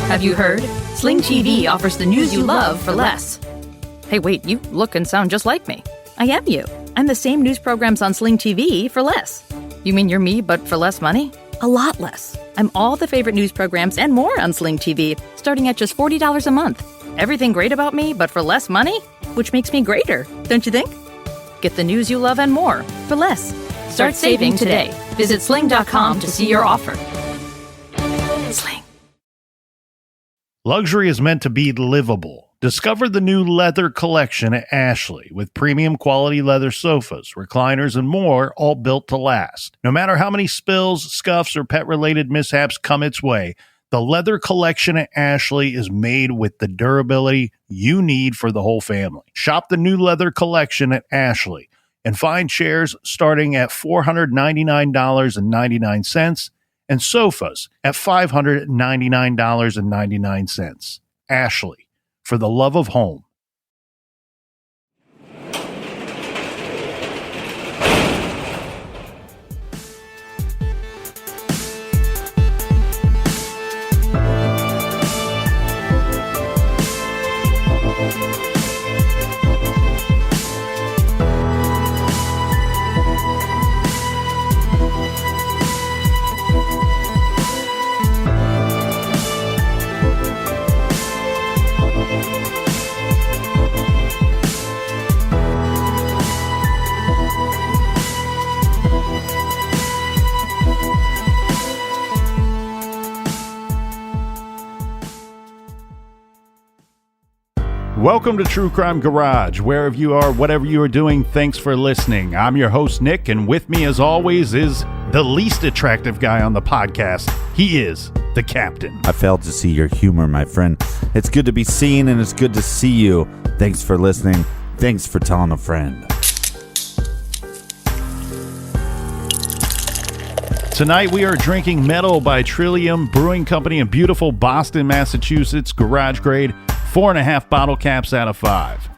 Have you heard? Sling TV offers the news you love for less. Hey, wait, you look and sound just like me. I am you. I'm the same news programs on Sling TV for less. You mean you're me, but for less money? A lot less. I'm all the favorite news programs and more on Sling TV, starting at just $40 a month. Everything great about me, but for less money? Which makes me greater, don't you think? Get the news you love and more for less. Start saving today. Visit sling.com to see your offer. Sling. Luxury is meant to be livable. Discover the new leather collection at Ashley with premium quality leather sofas, recliners, and more, all built to last. No matter how many spills, scuffs, or pet-related mishaps come its way, the leather collection at Ashley is made with the durability you need for the whole family. Shop the new leather collection at Ashley and find chairs starting at $499.99 and sofas at $599.99. Ashley, for the love of home. Welcome to True Crime Garage. Wherever you are, whatever you are doing, thanks for listening. I'm your host, Nick, and with me, as always, is the least attractive guy on the podcast. He is the captain. I failed to see your humor, my friend. It's good to be seen, and it's good to see you. Thanks for listening. Thanks for telling a friend. Tonight we are drinking Mettle by Trillium Brewing Company in beautiful Boston, Massachusetts, garage grade, 4.5 bottle caps out of 5.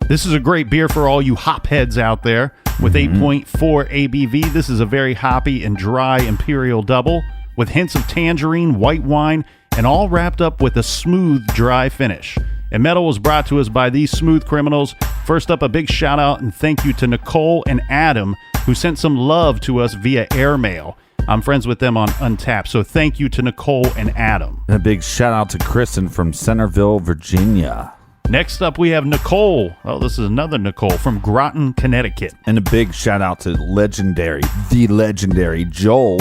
This is a great beer for all you hop heads out there. With 8.4 ABV, this is a very hoppy and dry imperial double with hints of tangerine, white wine, and all wrapped up with a smooth, dry finish. And Mettle was brought to us by these smooth criminals. First up, a big shout out and thank you to Nicole and Adam, who sent some love to us via airmail. I'm friends with them on Untapped, so thank you to Nicole and Adam. And a big shout out to Kristen from Centerville, Virginia. Next up, we have Nicole. Oh, this is another Nicole from Groton, Connecticut. And a big shout out to the legendary Joel.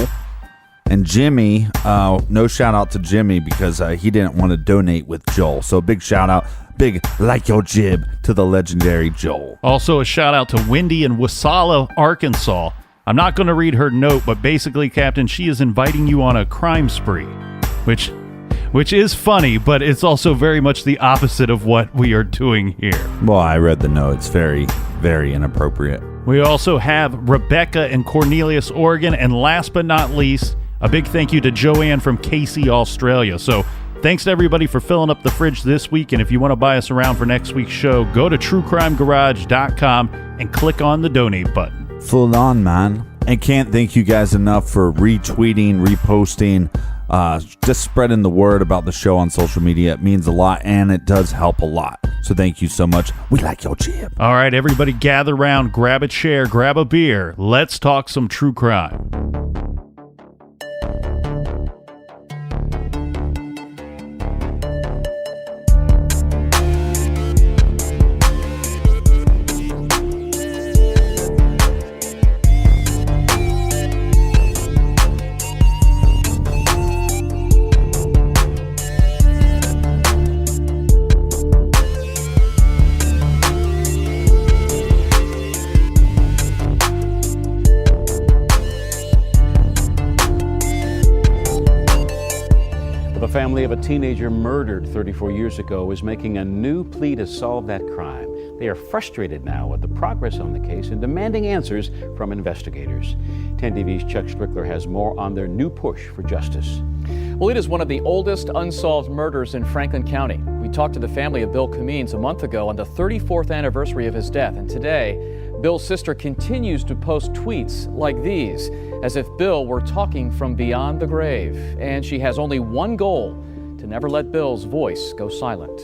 And Jimmy, no shout out to Jimmy because he didn't want to donate with Joel. So a big shout out, big like your jib to the legendary Joel. Also a shout out to Wendy in Wasalla, Arkansas. I'm not going to read her note, but basically, Captain, she is inviting you on a crime spree, which is funny, but it's also very much the opposite of what we are doing here. Well, I read the note. It's very, very inappropriate. We also have Rebecca in Cornelius, Oregon, and last but not least, a big thank you to Joanne from Casey, Australia. So thanks to everybody for filling up the fridge this week, and if you want to buy us around for next week's show, go to truecrimegarage.com and click on the donate button. Full on, man. And can't thank you guys enough for retweeting, reposting, just spreading the word about the show on social media. It means a lot, and it does help a lot. So thank you so much. We like your jib. All right, everybody gather around, grab a chair, grab a beer. Let's talk some true crime. The family of a teenager murdered 34 years ago is making a new plea to solve that crime. They are frustrated now with the progress on the case and demanding answers from investigators. 10 TV's Chuck Strickler has more on their new push for justice. Well, it is one of the oldest unsolved murders in Franklin County. We talked to the family of Bill Comeans a month ago on the 34th anniversary of his death, and today, Bill's sister continues to post tweets like these, as if Bill were talking from beyond the grave. And she has only one goal: to never let Bill's voice go silent.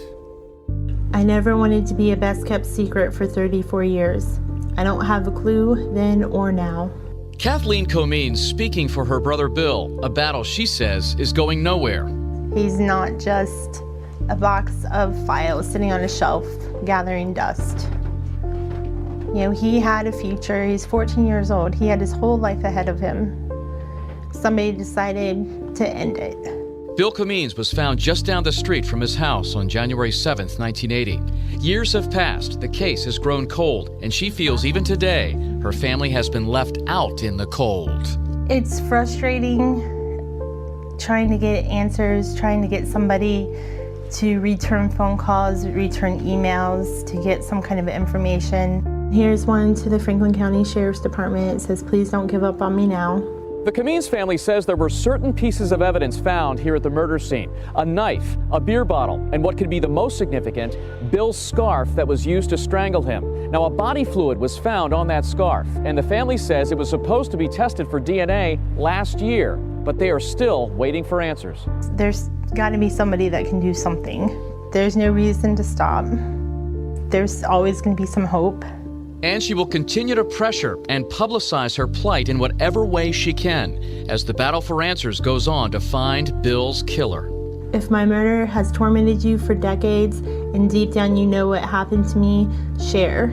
I never wanted to be a best-kept secret for 34 years. I don't have a clue then or now. Kathleen Comeans speaking for her brother Bill, a battle she says is going nowhere. He's not just a box of files sitting on a shelf gathering dust. You know, he had a future. He's 14 years old. He had his whole life ahead of him. Somebody decided to end it. Bill Comeans was found just down the street from his house on January 7th, 1980. Years have passed, the case has grown cold, and she feels even today her family has been left out in the cold. It's frustrating trying to get answers, trying to get somebody to return phone calls, return emails, to get some kind of information. Here's one to the Franklin County Sheriff's Department. It says, please don't give up on me now. The Comeans family says there were certain pieces of evidence found here at the murder scene. A knife, a beer bottle, and what could be the most significant, Bill's scarf that was used to strangle him. Now, a body fluid was found on that scarf, and the family says it was supposed to be tested for DNA last year, but they are still waiting for answers. There's got to be somebody that can do something. There's no reason to stop. There's always going to be some hope. And she will continue to pressure and publicize her plight in whatever way she can as the battle for answers goes on to find Bill's killer. If my murder has tormented you for decades and deep down you know what happened to me, share.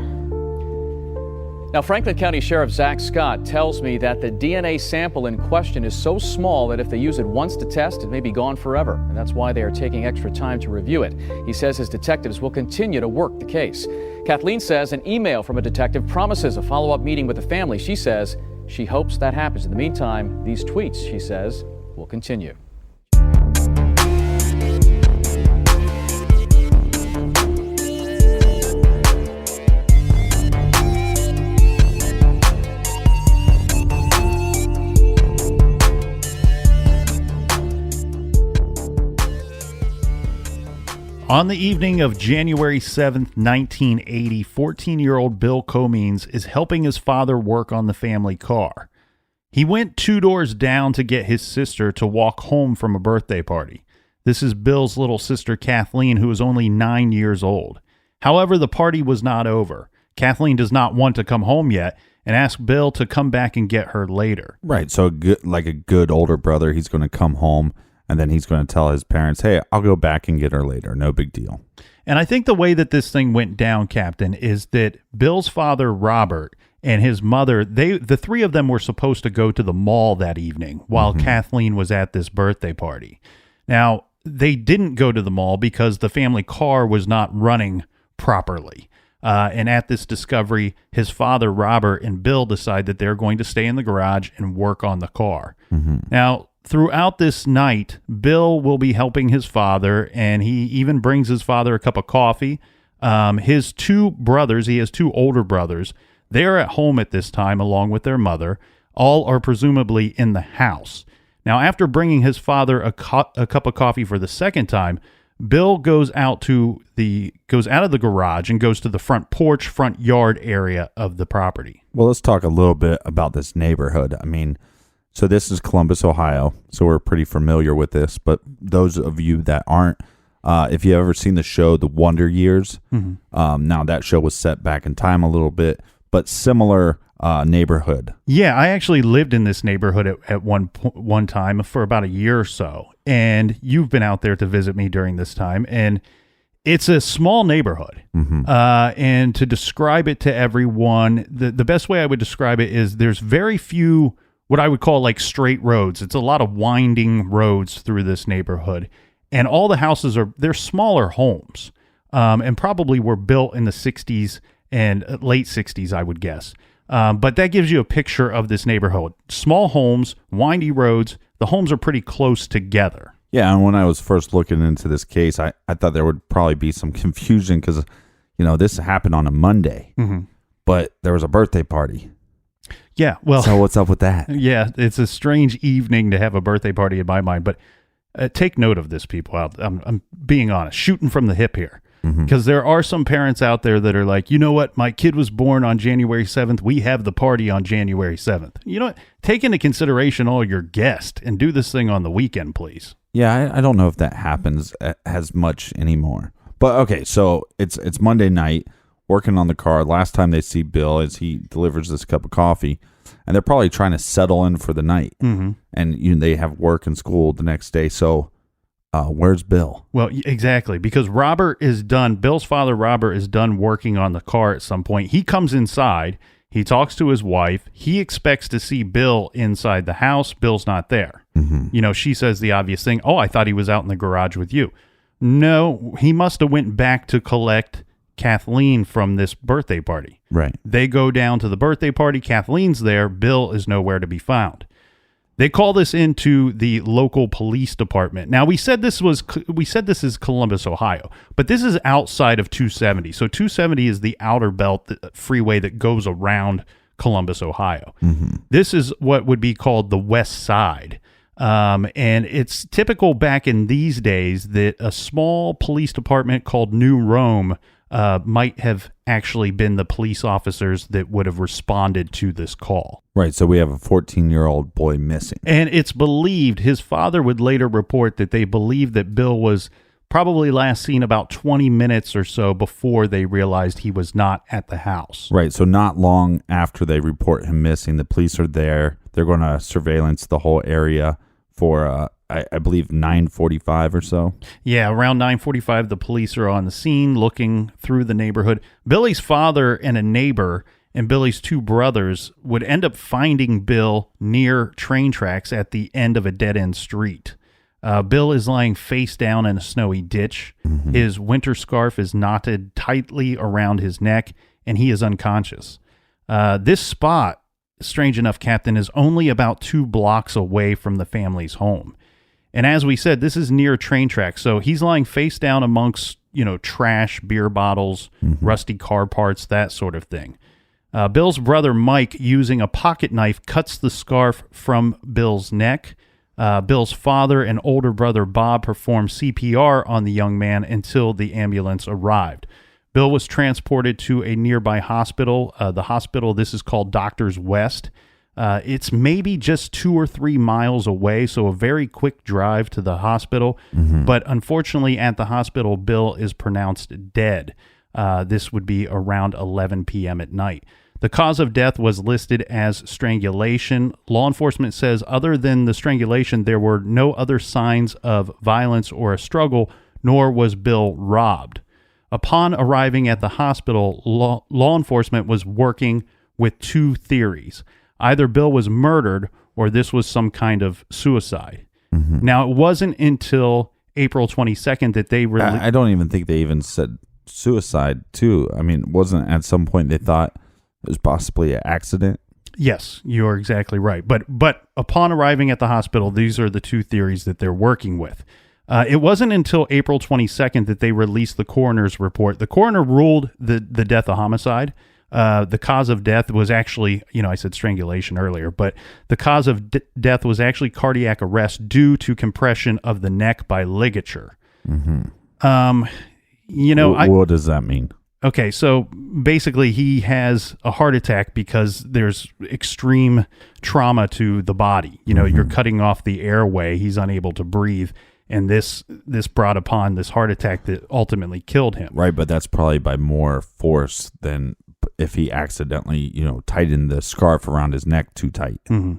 Now, Franklin County Sheriff Zach Scott tells me that the DNA sample in question is so small that if they use it once to test, it may be gone forever. And that's why they are taking extra time to review it. He says his detectives will continue to work the case. Kathleen says an email from a detective promises a follow-up meeting with the family. She says she hopes that happens. In the meantime, these tweets, she says, will continue. On the evening of January 7th, 1980, 14-year-old Bill Comeans is helping his father work on the family car. He went 2 doors down to get his sister to walk home from a birthday party. This is Bill's little sister, Kathleen, who is only 9 years old. However, the party was not over. Kathleen does not want to come home yet and asks Bill to come back and get her later. Right, so like a good older brother, he's going to come home. And then he's going to tell his parents, hey, I'll go back and get her later. No big deal. And I think the way that this thing went down, Captain, is that Bill's father, Robert, and his mother, the three of them were supposed to go to the mall that evening while Kathleen was at this birthday party. Now, they didn't go to the mall because the family car was not running properly. And at this discovery, his father, Robert, and Bill decide that they're going to stay in the garage and work on the car. Now, throughout this night, Bill will be helping his father, and he even brings his father a cup of coffee. His two brothers, he has two older brothers, they are at home at this time along with their mother. All are presumably in the house. Now, after bringing his father a cup of coffee for the second time, Bill goes out of the garage and goes to the front porch, front yard area of the property. Well, let's talk a little bit about this neighborhood. I mean, so this is Columbus, Ohio, so we're pretty familiar with this. But those of you that aren't, if you've ever seen the show The Wonder Years, now that show was set back in time a little bit, but similar neighborhood. Yeah, I actually lived in this neighborhood at one time for about a year or so, and you've been out there to visit me during this time, and it's a small neighborhood. And to describe it to everyone, the best way I would describe it is there's very few what I would call like straight roads. It's a lot of winding roads through this neighborhood. And all the houses they're smaller homes, and probably were built in the 60s and late 60s, I would guess. But that gives you a picture of this neighborhood. Small homes, windy roads. The homes are pretty close together. Yeah, and when I was first looking into this case, I thought there would probably be some confusion because, this happened on a Monday, but there was a birthday party. Yeah, well, so what's up with that? Yeah, it's a strange evening to have a birthday party in my mind, but take note of this, people. I'm being honest, shooting from the hip here. Because there are some parents out there that are like, you know what, my kid was born on January 7th. We have the party on January 7th. You know what? Take into consideration all your guests and do this thing on the weekend, please. Yeah, I don't know if that happens as much anymore. But okay, so it's Monday night, working on the car. Last time they see Bill is he delivers this cup of coffee, and they're probably trying to settle in for the night. Mm-hmm. And they have work and school the next day. So where's Bill? Well, exactly, because Robert is done. Bill's father, Robert, is done working on the car at some point. He comes inside. He talks to his wife. He expects to see Bill inside the house. Bill's not there. Mm-hmm. She says the obvious thing. Oh, I thought he was out in the garage with you. No, he must have went back to collect Kathleen from this birthday party. Right. They go down to the birthday party. Kathleen's there. Bill is nowhere to be found. They call this into the local police department. Now, we said this is Columbus, Ohio, but this is outside of 270. So 270 is the outer belt freeway that goes around Columbus, Ohio. Mm-hmm. This is what would be called the West Side. And it's typical back in these days that a small police department called New Rome might have actually been the police officers that would have responded to this call. Right, so we have a 14-year-old boy missing. And it's believed, his father would later report that they believe that Bill was probably last seen about 20 minutes or so before they realized he was not at the house. Right, so not long after they report him missing, the police are there. They're going to surveillance the whole area for, I believe, 9:45 or so. Yeah, around 9:45, the police are on the scene looking through the neighborhood. Billy's father and a neighbor and Billy's two brothers would end up finding Bill near train tracks at the end of a dead-end street. Bill is lying face down in a snowy ditch. Mm-hmm. His winter scarf is knotted tightly around his neck, and he is unconscious. This spot, strange enough, Captain, is only about 2 blocks away from the family's home. And as we said, this is near train tracks. So he's lying face down amongst, trash, beer bottles, rusty car parts, that sort of thing. Bill's brother, Mike, using a pocket knife, cuts the scarf from Bill's neck. Bill's father and older brother, Bob, performed CPR on the young man until the ambulance arrived. Bill was transported to a nearby hospital. The hospital, this is called Doctors West. It's maybe just 2 or 3 miles away, so a very quick drive to the hospital. Mm-hmm. But unfortunately, at the hospital, Bill is pronounced dead. This would be around 11 p.m. at night. The cause of death was listed as strangulation. Law enforcement says other than the strangulation, there were no other signs of violence or a struggle, nor was Bill robbed. Upon arriving at the hospital, law enforcement was working with 2 theories. Either Bill was murdered or this was some kind of suicide. Mm-hmm. Now, it wasn't until April 22nd that they released... I don't even think they even said suicide, too. I mean, wasn't at some point they thought it was possibly an accident? Yes, you're exactly right. But upon arriving at the hospital, these are the 2 theories that they're working with. It wasn't until April 22nd that they released the coroner's report. The coroner ruled the death a homicide. The cause of death was actually, I said strangulation earlier, but the cause of death was actually cardiac arrest due to compression of the neck by ligature. Mm-hmm. What does that mean? Okay, so basically he has a heart attack because there's extreme trauma to the body. You're cutting off the airway. He's unable to breathe. And this brought upon this heart attack that ultimately killed him. Right, but that's probably by more force than if he accidentally, tightened the scarf around his neck too tight. Mm-hmm.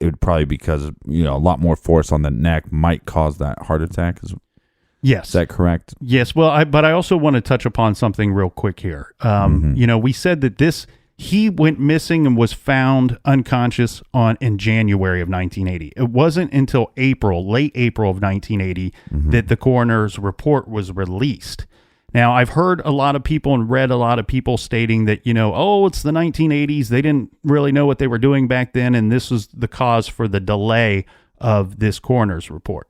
It would probably because, a lot more force on the neck might cause that heart attack. Yes. Is that correct? Yes. Well, but I also want to touch upon something real quick here. We said that he went missing and was found unconscious in January of 1980. It wasn't until late April of 1980, that the coroner's report was released. Now, I've heard a lot of people and read a lot of people stating that, it's the 1980s. They didn't really know what they were doing back then, and this was the cause for the delay of this coroner's report.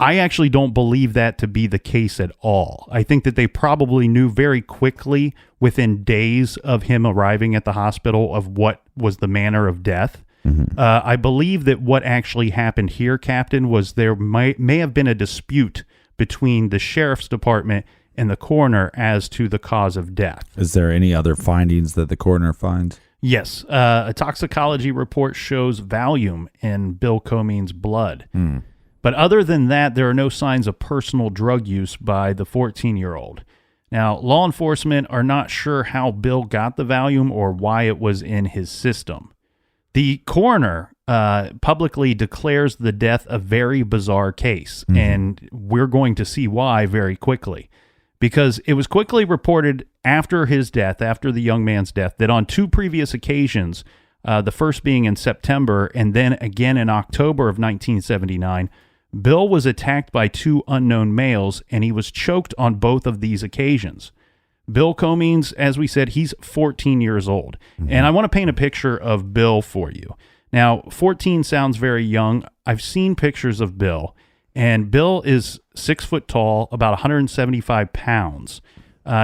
I actually don't believe that to be the case at all. I think that they probably knew very quickly, within days of him arriving at the hospital, of what was the manner of death. Mm-hmm. I believe that what actually happened here, Captain, was there may have been a dispute between the sheriff's department and the coroner as to the cause of death. Is there any other findings that the coroner finds? Yes, a toxicology report shows Valium in Bill Comeans' blood. But other than that, there are no signs of personal drug use by the 14-year-old. Now, law enforcement are not sure how Bill got the Valium or why it was in his system. The coroner publicly declares the death a very bizarre case, and we're going to see why very quickly. Because it was quickly reported after his death, after the young man's death, that on 2 previous occasions, the first being in September and then again in October of 1979, Bill was attacked by 2 unknown males, and he was choked on both of these occasions. Bill Comeans, as we said, he's 14 years old. And I want to paint a picture of Bill for you. Now, 14 sounds very young. I've seen pictures of Bill, and Bill is 6 foot tall, about 175 pounds.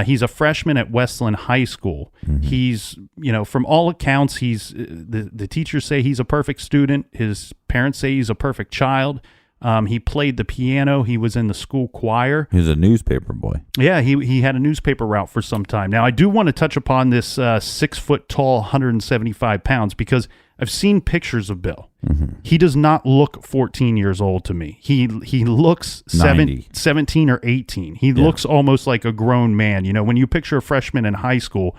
He's a freshman at Westland High School. He's, from all accounts, he's the teachers say he's a perfect student. His parents say he's a perfect child. He played the piano. He was in the school choir. He was a newspaper boy. Yeah, he had a newspaper route for some time. Now, I do want to touch upon this 6 foot tall, 175 pounds, because I've seen pictures of Bill. He does not look 14 years old to me. He looks 17 or 18. He looks almost like a grown man. When you picture a freshman in high school,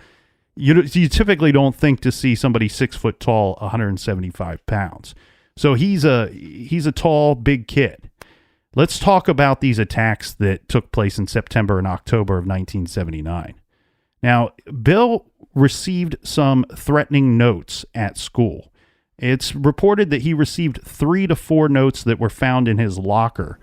you typically don't think to see somebody 6 foot tall, 175 pounds. So he's a tall, big kid. Let's talk about these attacks that took place in September and October of 1979. Now, Bill received some threatening notes at school. It's reported that he received 3 to 4 notes that were found in his locker.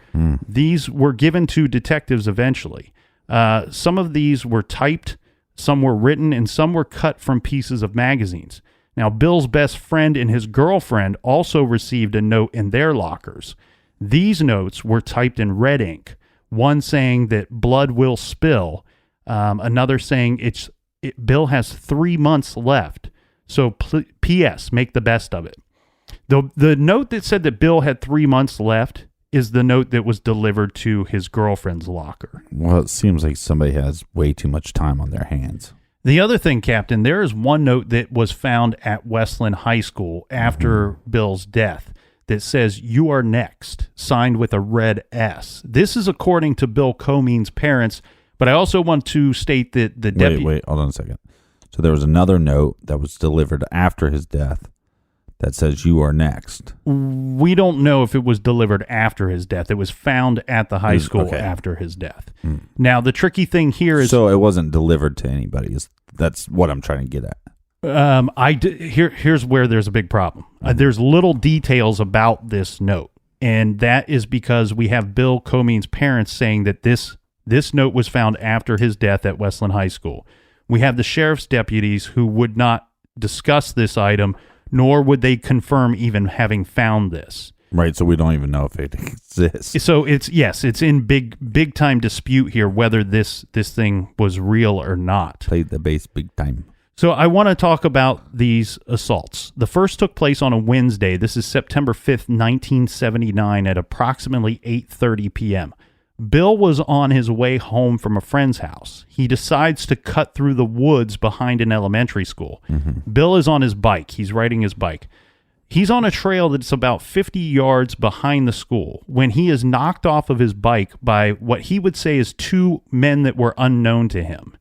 These were given to detectives eventually. Some of these were typed, some were written, and some were cut from pieces of magazines. Now, Bill's best friend and his girlfriend also received a note in their lockers. These notes were typed in red ink, one saying that blood will spill, another saying Bill has 3 months left, so P.S., make the best of it. The note that said that Bill had 3 months left is the note that was delivered to his girlfriend's locker. Well, it seems like somebody has way too much time on their hands. The other thing, Captain, there is one note that was found at Westland High School after Bill's death that says, "You are next," signed with a red S. This is according to Bill Comeans' parents, but I also want to state that the deputy... Wait, hold on a second. So there was another note that was delivered after his death that says, "You are next." We don't know if it was delivered after his death. It was found at the high school after his death. Now, the tricky thing here is... So it wasn't delivered to anybody. That's what I'm trying to get at. Here's where there's a big problem. There's little details about this note, and that is because we have Bill Comeans' parents saying that this note was found after his death at Westland High School. We have the sheriff's deputies who would not discuss this item, nor would they confirm even having found this. Right, so we don't even know if it exists. So it's in big time dispute here whether this thing was real or not. Played the bass big time. So I want to talk about these assaults. The first took place on a Wednesday. This is September 5th, 1979 at approximately 8:30 p.m. Bill was on his way home from a friend's house. He decides to cut through the woods behind an elementary school. Bill is on his bike. He's riding his bike. He's on a trail that's about 50 yards behind the school when he is knocked off of his bike by what he would say is 2 men that were unknown to him.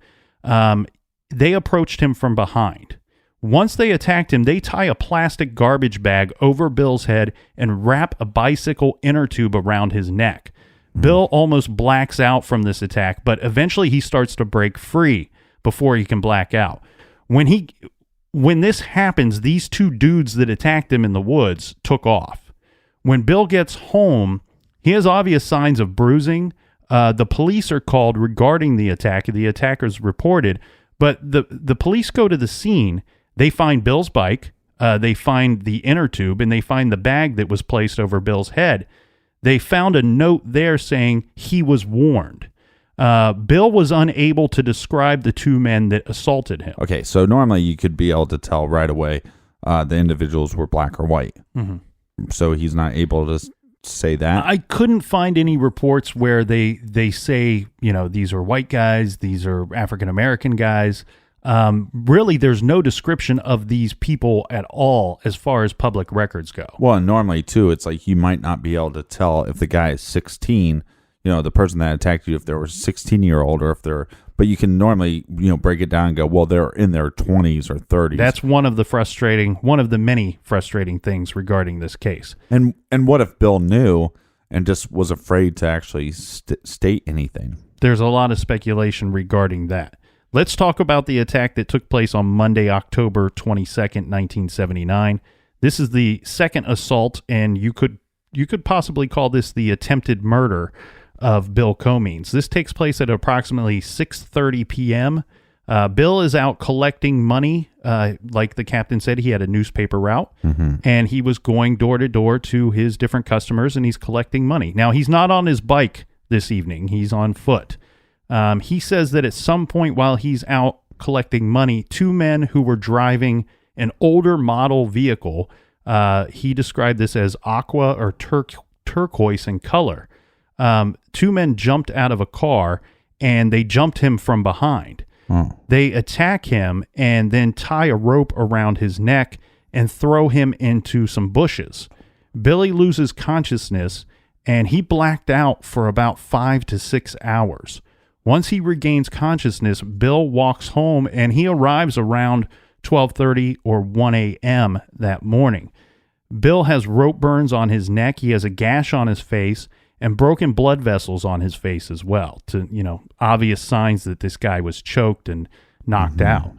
They approached him from behind. Once they attacked him, they tie a plastic garbage bag over Bill's head and wrap a bicycle inner tube around his neck. Bill almost blacks out from this attack, but eventually he starts to break free before he can black out. When this happens, these 2 dudes that attacked him in the woods took off. When Bill gets home, he has obvious signs of bruising. The police are called regarding the attack. The attacker's reported, but the police go to the scene. They find Bill's bike, they find the inner tube, and they find the bag that was placed over Bill's head. They found a note there saying he was warned. Bill was unable to describe the 2 men that assaulted him. Okay, so normally you could be able to tell right away the individuals were black or white. So he's not able say that. I couldn't find any reports where they say, these are white guys, these are African American guys. Really, there's no description of these people at all as far as public records go. Well, and normally, too, it's like you might not be able to tell if the guy is 16, the person that attacked you, if they were 16-year-old or if they're, but you can normally, break it down and go, well, they're in their 20s or 30s. That's one of the many frustrating things regarding this case. And what if Bill knew and just was afraid to actually state anything? There's a lot of speculation regarding that. Let's talk about the attack that took place on Monday, October 22nd, 1979. This is the second assault, and you could possibly call this the attempted murder of Bill Comeans. This takes place at approximately 6:30 p.m. Bill is out collecting money. Like the captain said, he had a newspaper route, and he was going door to door to his different customers, and he's collecting money. Now, he's not on his bike this evening. He's on foot. He says that at some point while he's out collecting money, two men who were driving an older model vehicle, he described this as aqua or turquoise in color. Two men jumped out of a car, and they jumped him from behind. They attack him and then tie a rope around his neck and throw him into some bushes. Billy loses consciousness, and he blacked out for about 5 to 6 hours. Once he regains consciousness, Bill walks home, and he arrives around 12:30 or 1 a.m. that morning. Bill has rope burns on his neck. He has a gash on his face and broken blood vessels on his face as well, to, obvious signs that this guy was choked and knocked out.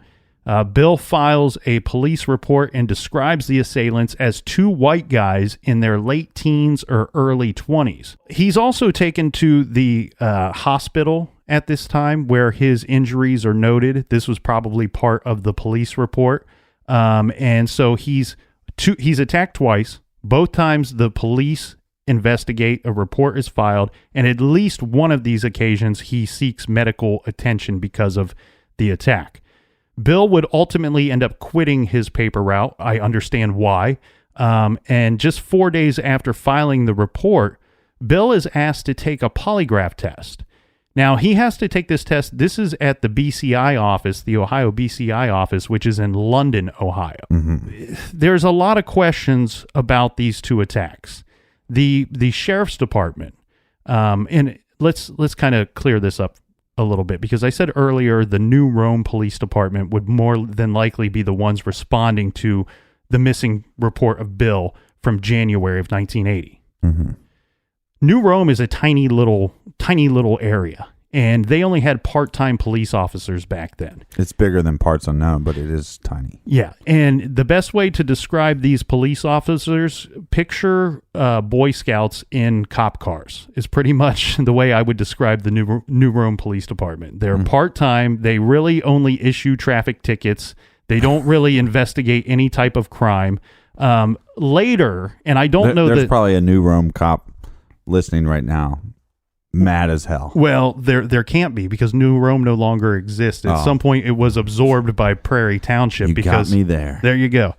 Bill files a police report and describes the assailants as two white guys in their late teens or early 20s. He's also taken to the hospital at this time where his injuries are noted. This was probably part of the police report. And so he's attacked twice. Both times the police investigate, a report is filed, and at least one of these occasions he seeks medical attention because of the attack. Bill would ultimately end up quitting his paper route. I understand why. And just 4 days after filing the report, Bill is asked to take a polygraph test. Now, he has to take this test. This is at the BCI office, the Ohio BCI office, which is in London, Ohio. There's a lot of questions about these two attacks. The sheriff's department, and let's kind of clear this up a little bit, because I said earlier the New Rome Police Department would more than likely be the ones responding to the missing report of Bill from January of 1980. New Rome is a tiny little area, and they only had part-time police officers back then. It's bigger than parts unknown, but it is tiny. Yeah, and the best way to describe these police officers, picture Boy Scouts in cop cars, is pretty much the way I would describe the New Rome Police Department. They're part-time. They really only issue traffic tickets. They don't really investigate any type of crime. Later, and I don't know that... There's probably a New Rome cop listening right now, mad as hell. Well, there can't be, because New Rome no longer exists. At some point, it was absorbed by Prairie Township. You got me there. There you go.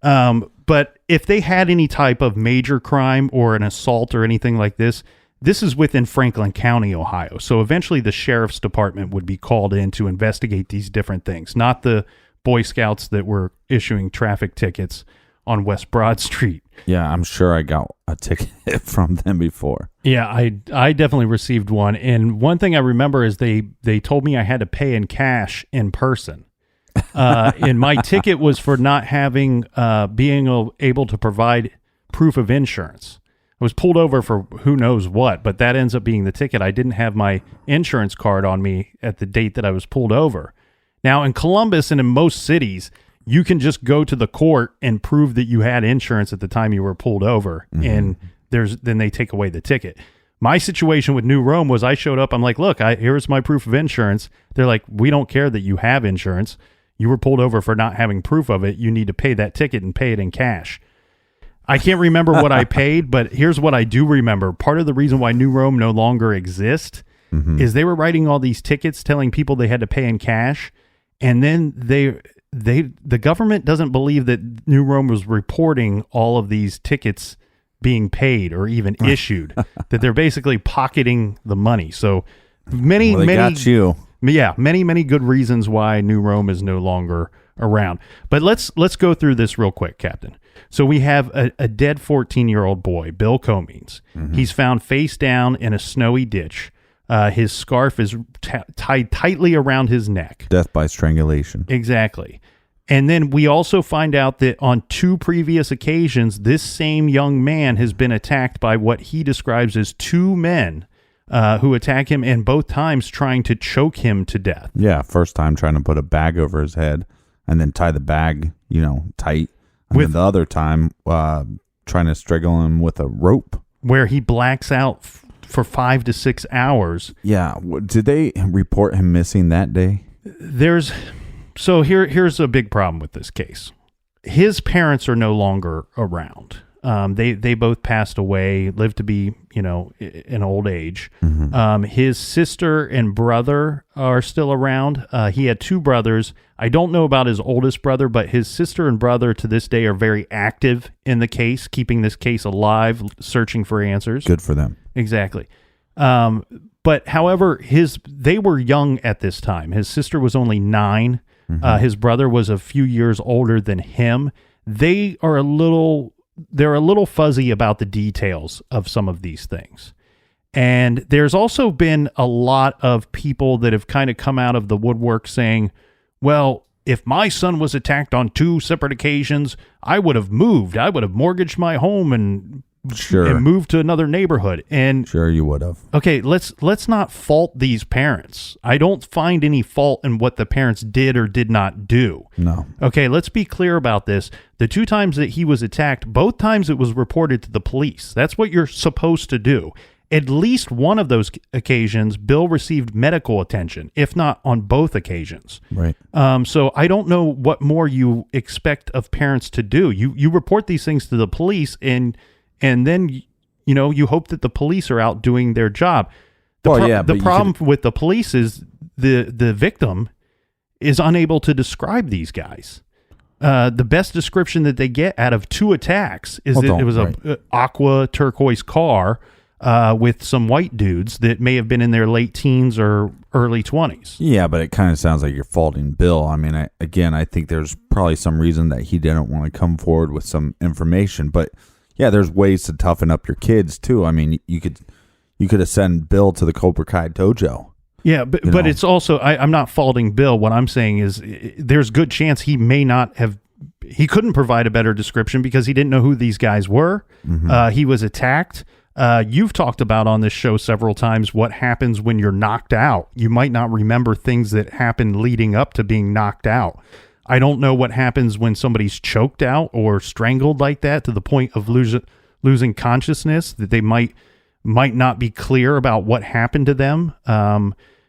But if they had any type of major crime or an assault or anything like this, this is within Franklin County, Ohio. So eventually the sheriff's department would be called in to investigate these different things, not the Boy Scouts that were issuing traffic tickets on West Broad Street. Yeah, I'm sure I got a ticket from them before. Yeah, I definitely received one. And one thing I remember is they told me I had to pay in cash in person. And my ticket was for not having, being able to provide proof of insurance. I was pulled over for who knows what, but that ends up being the ticket. I didn't have my insurance card on me at the date that I was pulled over. Now, in Columbus and in most cities, you can just go to the court and prove that you had insurance at the time you were pulled over, and then they take away the ticket. My situation with New Rome was I showed up. I'm like, look, here's my proof of insurance. They're like, we don't care that you have insurance. You were pulled over for not having proof of it. You need to pay that ticket and pay it in cash. I can't remember what I paid, but here's what I do remember. Part of the reason why New Rome no longer exists is they were writing all these tickets telling people they had to pay in cash, and then the government doesn't believe that New Rome was reporting all of these tickets being paid or even issued, that they're basically pocketing the money. So many got you. Yeah, many good reasons why New Rome is no longer around. But let's go through this real quick, Captain. So we have a dead 14-year-old boy, Bill Comeans. Mm-hmm. He's found face down in a snowy ditch. His scarf is tied tightly around his neck. Death by strangulation. Exactly. And then we also find out that on 2 previous occasions, this same young man has been attacked by what he describes as 2 men who attack him, and both times trying to choke him to death. Yeah, first time trying to put a bag over his head and then tie the bag, tight. And then the other time trying to strangle him with a rope. Where he blacks out for 5 to 6 hours. Yeah. Did they report him missing that day? Here's a big problem with this case. His parents are no longer around. They both passed away, lived to be, an old age. Mm-hmm. His sister and brother are still around. He had 2 brothers. I don't know about his oldest brother, but his sister and brother to this day are very active in the case, keeping this case alive, searching for answers. Good for them. Exactly. But however, they were young at this time. His sister was only 9. Mm-hmm. His brother was a few years older than him. They're a little fuzzy about the details of some of these things. And there's also been a lot of people that have kind of come out of the woodwork saying, well, if my son was attacked on 2 separate occasions, I would have moved. I would have mortgaged my home and moved to another neighborhood. And sure, you would have. Okay, let's not fault these parents. I don't find any fault in what the parents did or did not do. No. Okay, let's be clear about this. The 2 times that he was attacked, both times it was reported to the police. That's what you're supposed to do. At least one of those occasions, Bill received medical attention, if not on both occasions. Right. So I don't know what more you expect of parents to do. You report these things to the police, and then you hope that the police are out doing their job. The problem with the police is the victim is unable to describe these guys. The best description that they get out of 2 attacks is that it was a aqua turquoise car with some white dudes that may have been in their late teens or early 20s. Yeah, but it kind of sounds like you're faulting Bill. I mean, I think there's probably some reason that he didn't want to come forward with some information. But yeah, there's ways to toughen up your kids too. I mean, you could have sent Bill to the Cobra Kai dojo. Yeah, but it's also, I'm not faulting Bill. What I'm saying is there's good chance he couldn't provide a better description because he didn't know who these guys were. Mm-hmm. He was attacked. You've talked about on this show several times what happens when you're knocked out. You might not remember things that happened leading up to being knocked out. I don't know what happens when somebody's choked out or strangled like that to the point of losing consciousness, that they might not be clear about what happened to them.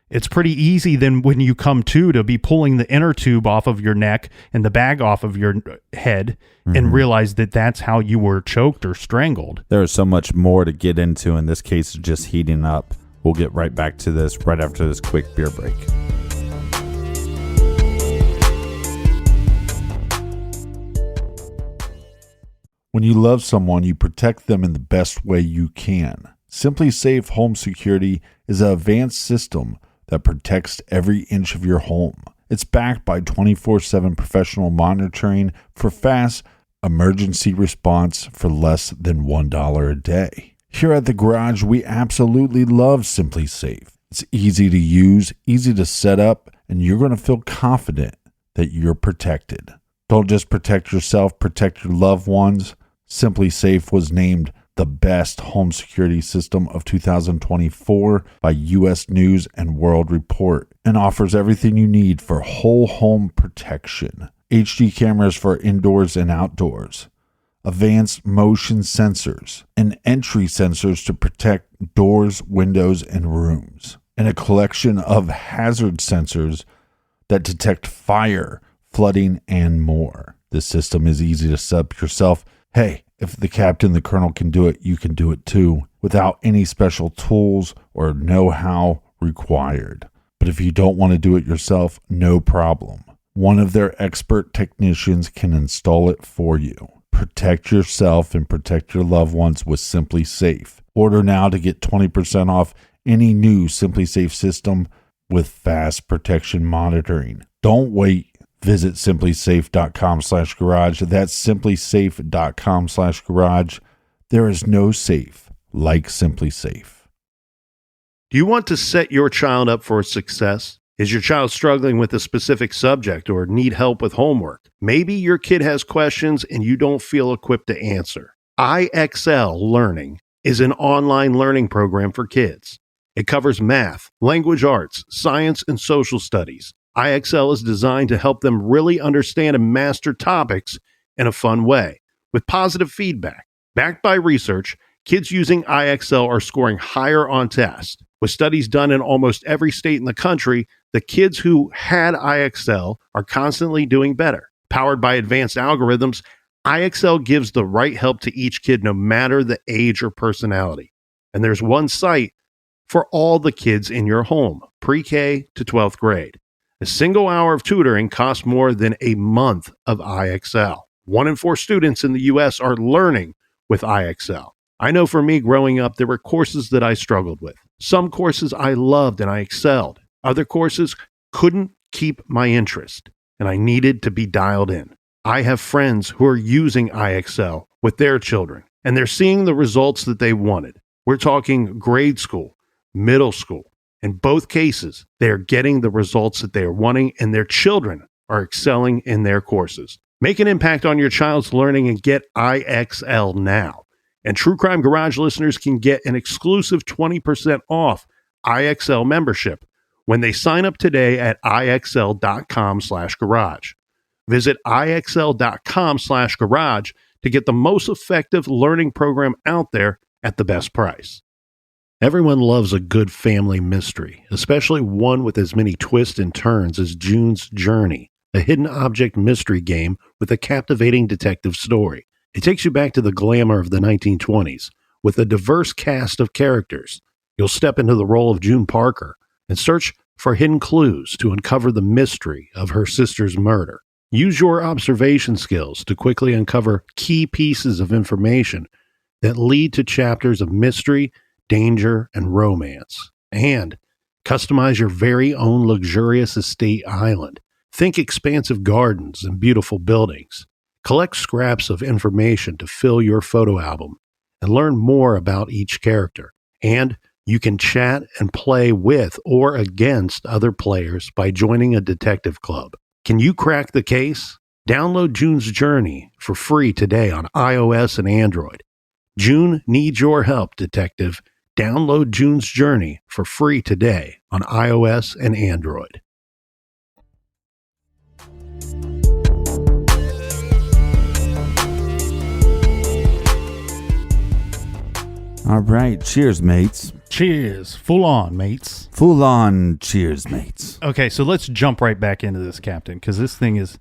It's pretty easy then when you come to be pulling the inner tube off of your neck and the bag off of your head, mm-hmm. and realize that that's how you were choked or strangled. There is so much more to get into, in this case, just heating up. We'll get right back to this right after this quick beer break. When you love someone, you protect them in the best way you can. Simply Safe Home Security is an advanced system that protects every inch of your home. It's backed by 24/7 professional monitoring for fast emergency response for less than $1 a day. Here at the garage, we absolutely love Simply Safe. It's easy to use, easy to set up, and you're going to feel confident that you're protected. Don't just protect yourself, protect your loved ones. Simply Safe was named the best home security system of 2024 by U.S. News and World Report, and offers everything you need for whole home protection. HD cameras for indoors and outdoors, advanced motion sensors, and entry sensors to protect doors, windows, and rooms, and a collection of hazard sensors that detect fire, flooding, and more. This system is easy to set up yourself. Hey, if the captain, the colonel can do it, you can do it too, without any special tools or know-how required. But if you don't want to do it yourself, no problem. One of their expert technicians can install it for you. Protect yourself and protect your loved ones with Simply Safe. Order now to get 20% off any new Simply Safe system with fast protection monitoring. Don't wait. Visit simplysafe.com/garage. That's simplysafe.com/garage. There is no safe like Simply Safe. Do you want to set your child up for success? Is your child struggling with a specific subject or need help with homework? Maybe your kid has questions and you don't feel equipped to answer. IXL Learning is an online learning program for kids. It covers math, language arts, science, and social studies. IXL is designed to help them really understand and master topics in a fun way, with positive feedback. Backed by research, kids using IXL are scoring higher on tests. With studies done in almost every state in the country, the kids who had IXL are constantly doing better. Powered by advanced algorithms, IXL gives the right help to each kid no matter the age or personality. And there's one site for all the kids in your home, pre-K to 12th grade. A single hour of tutoring costs more than a month of IXL. 1 in 4 students in the U.S. are learning with IXL. I know for me growing up, there were courses that I struggled with. Some courses I loved and I excelled. Other courses couldn't keep my interest, and I needed to be dialed in. I have friends who are using IXL with their children, and they're seeing the results that they wanted. We're talking grade school, middle school. In both cases, they are getting the results that they are wanting, and their children are excelling in their courses. Make an impact on your child's learning and get IXL now. And True Crime Garage listeners can get an exclusive 20% off IXL membership when they sign up today at IXL.com/garage. Visit IXL.com/garage to get the most effective learning program out there at the best price. Everyone loves a good family mystery, especially one with as many twists and turns as June's Journey, a hidden object mystery game with a captivating detective story. It takes you back to the glamour of the 1920s with a diverse cast of characters. You'll step into the role of June Parker and search for hidden clues to uncover the mystery of her sister's murder. Use your observation skills to quickly uncover key pieces of information that lead to chapters of mystery, danger, and romance. And customize your very own luxurious estate island. Think expansive gardens and beautiful buildings. Collect scraps of information to fill your photo album and learn more about each character. And you can chat and play with or against other players by joining a detective club. Can you crack the case? Download June's Journey for free today on iOS and Android. June needs your help, detective. Download June's Journey for free today on iOS and Android. All right. Cheers, mates. Cheers. Full on, mates. Full on cheers, mates. Okay, so let's jump right back into this, Captain, because this thing's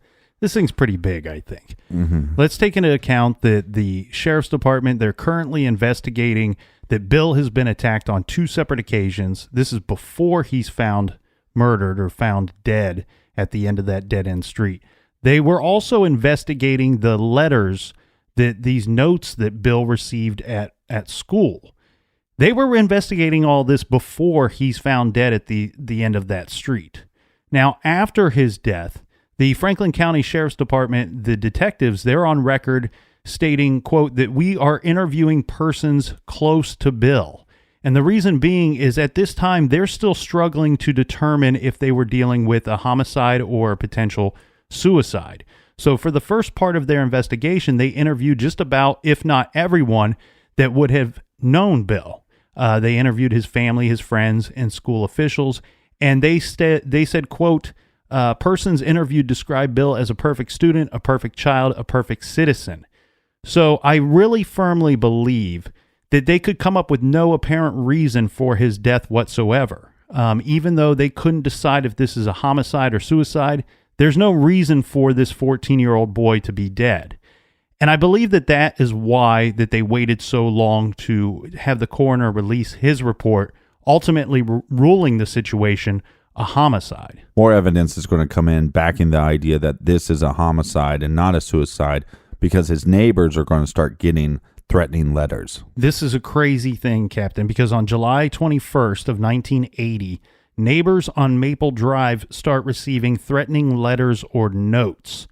pretty big, I think. Mm-hmm. Let's take into account that the Sheriff's Department, they're currently investigating that Bill has been attacked on 2 separate occasions. This is before he's found murdered or found dead at the end of that dead-end street. They were also investigating the letters, these notes that Bill received at school. They were investigating all this before he's found dead at the end of that street. Now, after his death, the Franklin County Sheriff's Department, the detectives, they're on record stating, quote, that we are interviewing persons close to Bill. And the reason being is at this time, they're still struggling to determine if they were dealing with a homicide or a potential suicide. So for the first part of their investigation, they interviewed just about, if not everyone, that would have known Bill. They interviewed his family, his friends, and school officials. And they said, quote, persons interviewed described Bill as a perfect student, a perfect child, a perfect citizen. So I really firmly believe that they could come up with no apparent reason for his death whatsoever. Even though they couldn't decide if this is a homicide or suicide, there's no reason for this 14-year-old boy to be dead. And I believe that is why that they waited so long to have the coroner release his report, ultimately ruling the situation a homicide. More evidence is going to come in backing the idea that this is a homicide and not a suicide. because his neighbors are going to start getting threatening letters. This is a crazy thing, Captain, because on July 21st of 1980, neighbors on Maple Drive start receiving threatening letters or notes.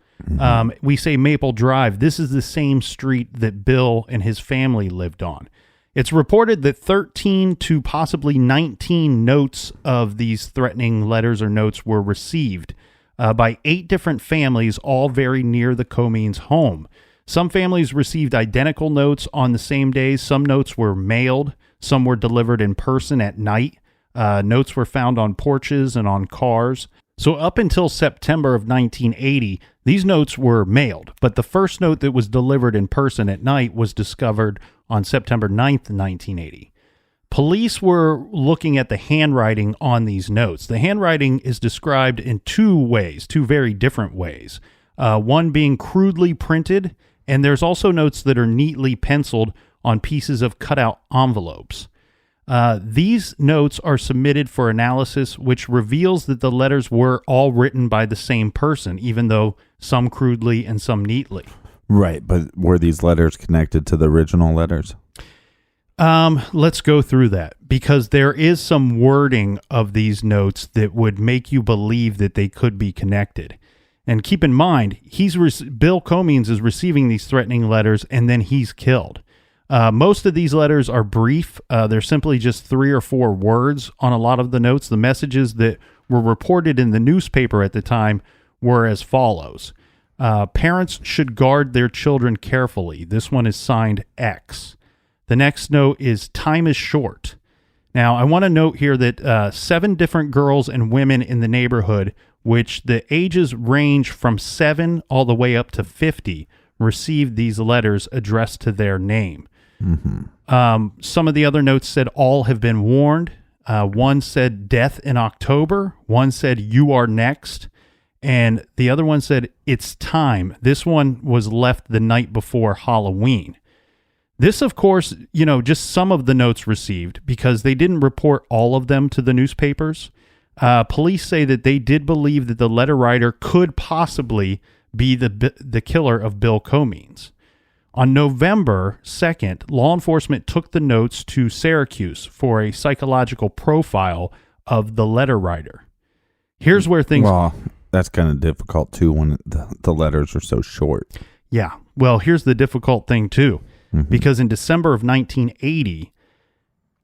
We say Maple Drive. This is the same street that Bill and his family lived on. It's reported that 13 to possibly 19 notes of these threatening letters or notes were received by 8 different families, all very near the Comeans' home. Some families received identical notes on the same day. Some notes were mailed. Some were delivered in person at night. Notes were found on porches and on cars. So up until September of 1980, these notes were mailed. But the first note that was delivered in person at night was discovered on September 9th, 1980. Police were looking at the handwriting on these notes. The handwriting is described in 2 ways, 2 very different ways. One being crudely printed, and there's also notes that are neatly penciled on pieces of cutout envelopes. These notes are submitted for analysis, which reveals that the letters were all written by the same person, even though some crudely and some neatly. Right, but were these letters connected to the original letters? Let's go through that, because there is some wording of these notes that would make you believe that they could be connected. And keep in mind, Bill Comeans is receiving these threatening letters, and then he's killed. Most of these letters are brief. They're simply just 3 or 4 words on a lot of the notes. The messages that were reported in the newspaper at the time were as follows. Parents should guard their children carefully. This one is signed X. The next note is time is short. Now, I want to note here that 7 different girls and women in the neighborhood, which the ages range from 7 all the way up to 50, received these letters addressed to their name. Some of the other notes said all have been warned. One said death in October. One said you are next. And the other one said it's time. This one was left the night before Halloween. This, of course, just some of the notes received, because they didn't report all of them to the newspapers. Police say that they did believe that the letter writer could possibly be the killer of Bill Comeans. On November 2nd, law enforcement took the notes to Syracuse for a psychological profile of the letter writer. Here's where things... Well, that's kind of difficult, too, when the letters are so short. Yeah. Well, here's the difficult thing, too. Because in December of 1980,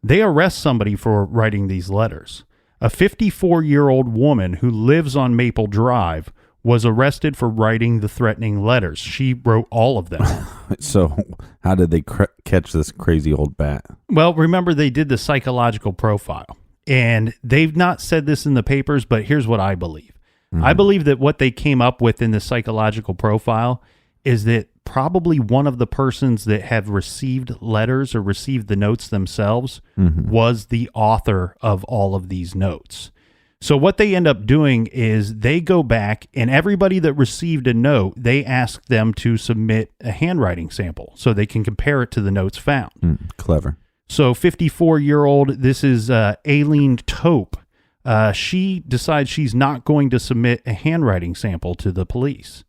they arrest somebody for writing these letters. A 54-year-old woman who lives on Maple Drive was arrested for writing the threatening letters. She wrote all of them. So how did they catch this crazy old bat? Well, remember, they did the psychological profile. And they've not said this in the papers, but here's what I believe. I believe that what they came up with in the psychological profile is that probably one of the persons that have received letters or received the notes themselves was the author of all of these notes. So what they end up doing is they go back, and everybody that received a note, they ask them to submit a handwriting sample so they can compare it to the notes found. Clever. So 54-year-old, this is Aileen Tope. She decides she's not going to submit a handwriting sample to the police.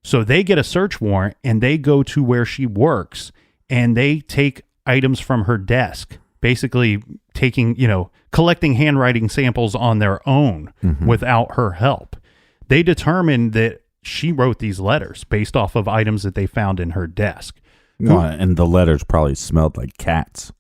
So they get a search warrant, and they go to where she works, and they take items from her desk, basically collecting handwriting samples on their own without her help. They determined that she wrote these letters based off of items that they found in her desk. Well, and the letters probably smelled like cats.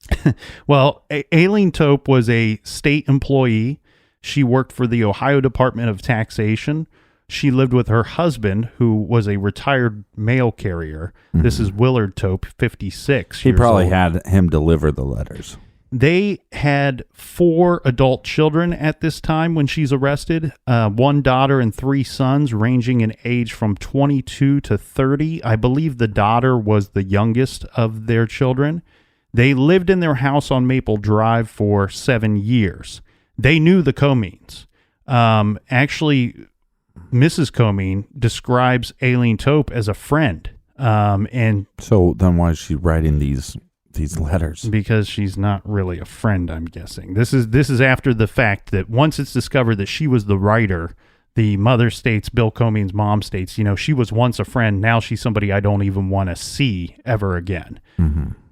Well, Aileen Tope was a state employee. She worked for the Ohio Department of Taxation. She lived with her husband, who was a retired mail carrier. This is Willard Tope, 56 He years probably old. had him deliver the letters. They had 4 adult children at this time when she's arrested, 1 daughter and 3 sons, ranging in age from 22 to 30. I believe the daughter was the youngest of their children. They lived in their house on Maple Drive for 7 years. They knew the Comeans. Actually, Mrs. Coen describes Aileen Tope as a friend. And so then why is she writing these letters? Because she's not really a friend, I'm guessing. This is after the fact that once it's discovered that she was the writer, The mother states, Bill Comeans' mom states, she was once a friend. Now she's somebody I don't even want to see ever again.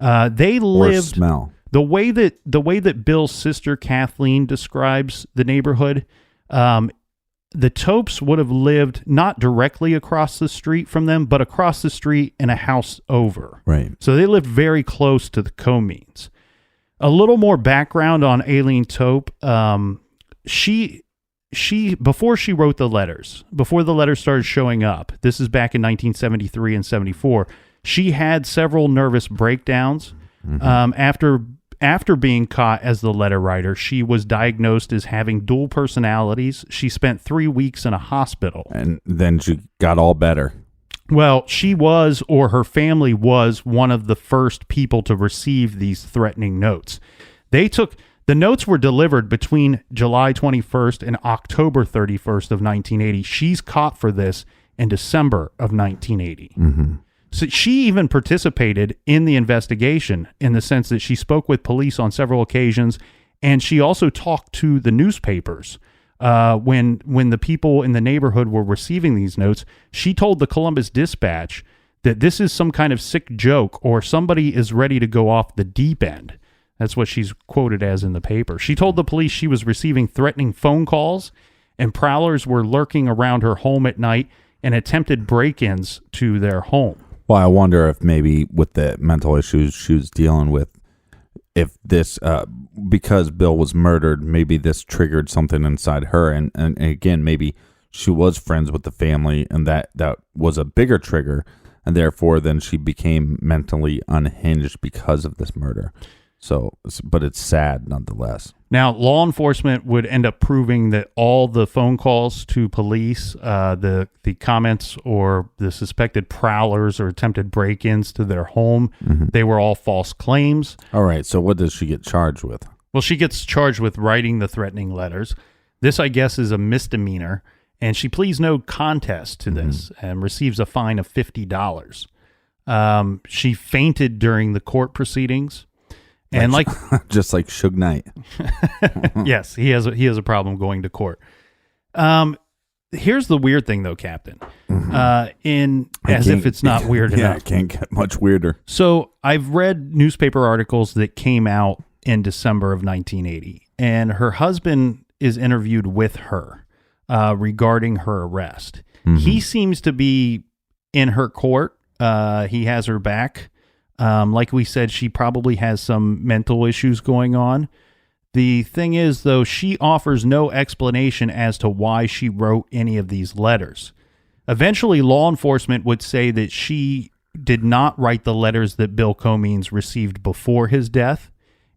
They lived or smell. the way that Bill's sister Kathleen describes the neighborhood. The Topes would have lived not directly across the street from them, but across the street in a house over. Right. So they lived very close to the Comeans. A little more background on Aileen Tope. She before she wrote the letters, before the letters started showing up, this is back in 1973 and 74, she had several nervous breakdowns. After being caught as the letter writer, she was diagnosed as having dual personalities. She spent 3 weeks in a hospital. And then she got all better. Well, she was, or her family was, one of the first people to receive these threatening notes. The notes were delivered between July 21st and October 31st of 1980. She's caught for this in December of 1980. So she even participated in the investigation in the sense that she spoke with police on several occasions, and she also talked to the newspapers. When the people in the neighborhood were receiving these notes, she told the Columbus Dispatch that this is some kind of sick joke or somebody is ready to go off the deep end. That's what she's quoted as in the paper. She told the police she was receiving threatening phone calls and prowlers were lurking around her home at night and attempted break-ins to their home. Well, I wonder if maybe with the mental issues she was dealing with, if this, because Bill was murdered, maybe this triggered something inside her. And again, maybe she was friends with the family and that was a bigger trigger. And therefore, then she became mentally unhinged because of this murder. So, but it's sad nonetheless. Now, law enforcement would end up proving that all the phone calls to police, the comments or the suspected prowlers or attempted break-ins to their home, they were all false claims. All right. So what does she get charged with? Well, she gets charged with writing the threatening letters. This, I guess, is a misdemeanor, and she pleads no contest to this and receives a fine of $50. She fainted during the court proceedings. And like just like Suge Knight. Yes, he has a problem going to court. Here's the weird thing though, Captain. As if it's not weird enough. It can't get much weirder. So I've read newspaper articles that came out in December of 1980, and her husband is interviewed with her regarding her arrest. He seems to be in her court. He has her back. Like we said, she probably has some mental issues going on. The thing is, though, she offers no explanation as to why she wrote any of these letters. Eventually, law enforcement would say that she did not write the letters that Bill Comeans received before his death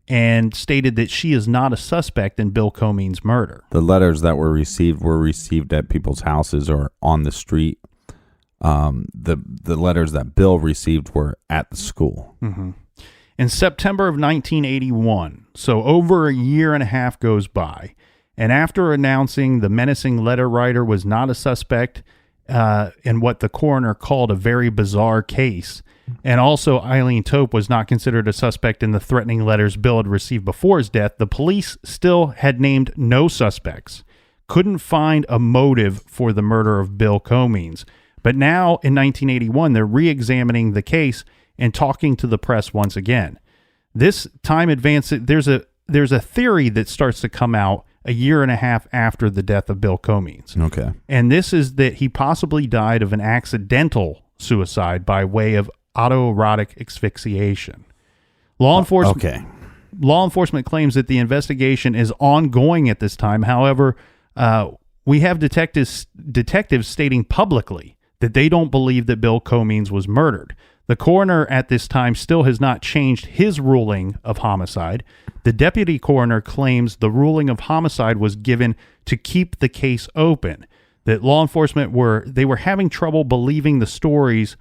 and stated that she is not a suspect in Bill Comeans' murder. The letters that were received at people's houses or on the street. The letters that Bill received were at the school. In September of 1981, so over a year and a half goes by, and after announcing the menacing letter writer was not a suspect in what the coroner called a very bizarre case, and also Aileen Tope was not considered a suspect in the threatening letters Bill had received before his death, the police still had named no suspects, couldn't find a motive for the murder of Bill Comeans. But now, in 1981, they're re-examining the case and talking to the press once again. This time advances, there's a theory that starts to come out a year and a half after the death of Bill Comeans. Okay. And this is that he possibly died of an accidental suicide by way of autoerotic asphyxiation. Law enforcement claims that the investigation is ongoing at this time. However, we have detectives stating publicly that they don't believe that Bill Comeans was murdered. The coroner at this time still has not changed his ruling of homicide. The deputy coroner claims the ruling of homicide was given to keep the case open, that law enforcement were having trouble believing the stories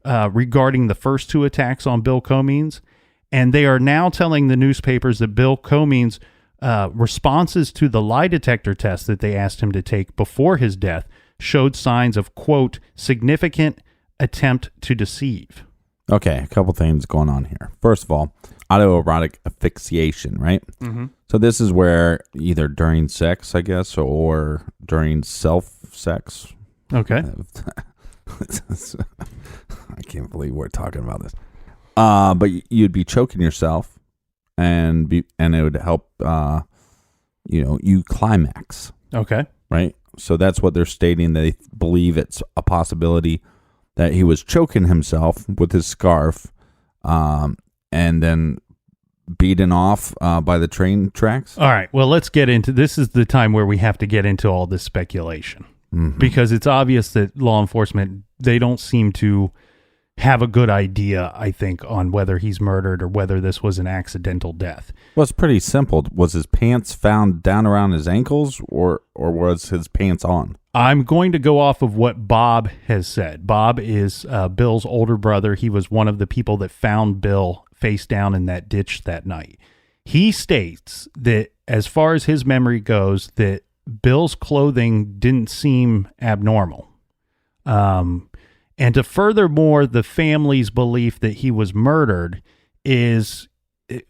regarding the first two attacks on Bill Comeans, and they are now telling the newspapers that Bill Comeans' responses to the lie detector test that they asked him to take before his death showed signs of, quote, significant attempt to deceive. Okay, a couple things going on here. First of all, autoerotic asphyxiation, right? So this is where either during sex, I guess, or during sex. Okay. I can't believe we're talking about this. But you'd be choking yourself, and it would help. You climax. Okay. Right. So that's what they're stating. They believe it's a possibility that he was choking himself with his scarf, and then beaten off by the train tracks. All right. Well, let's get into this. Is the time where we have to get into all this speculation, because it's obvious that law enforcement, they don't seem to have a good idea, I think, on whether he's murdered or whether this was an accidental death. Well, it's pretty simple. Was his pants found down around his ankles, or was his pants on? I'm going to go off of what Bob has said. Bob is Bill's older brother. He was one of the people that found Bill face down in that ditch that night. He states that as far as his memory goes, that Bill's clothing didn't seem abnormal. And to furthermore, the family's belief that he was murdered is,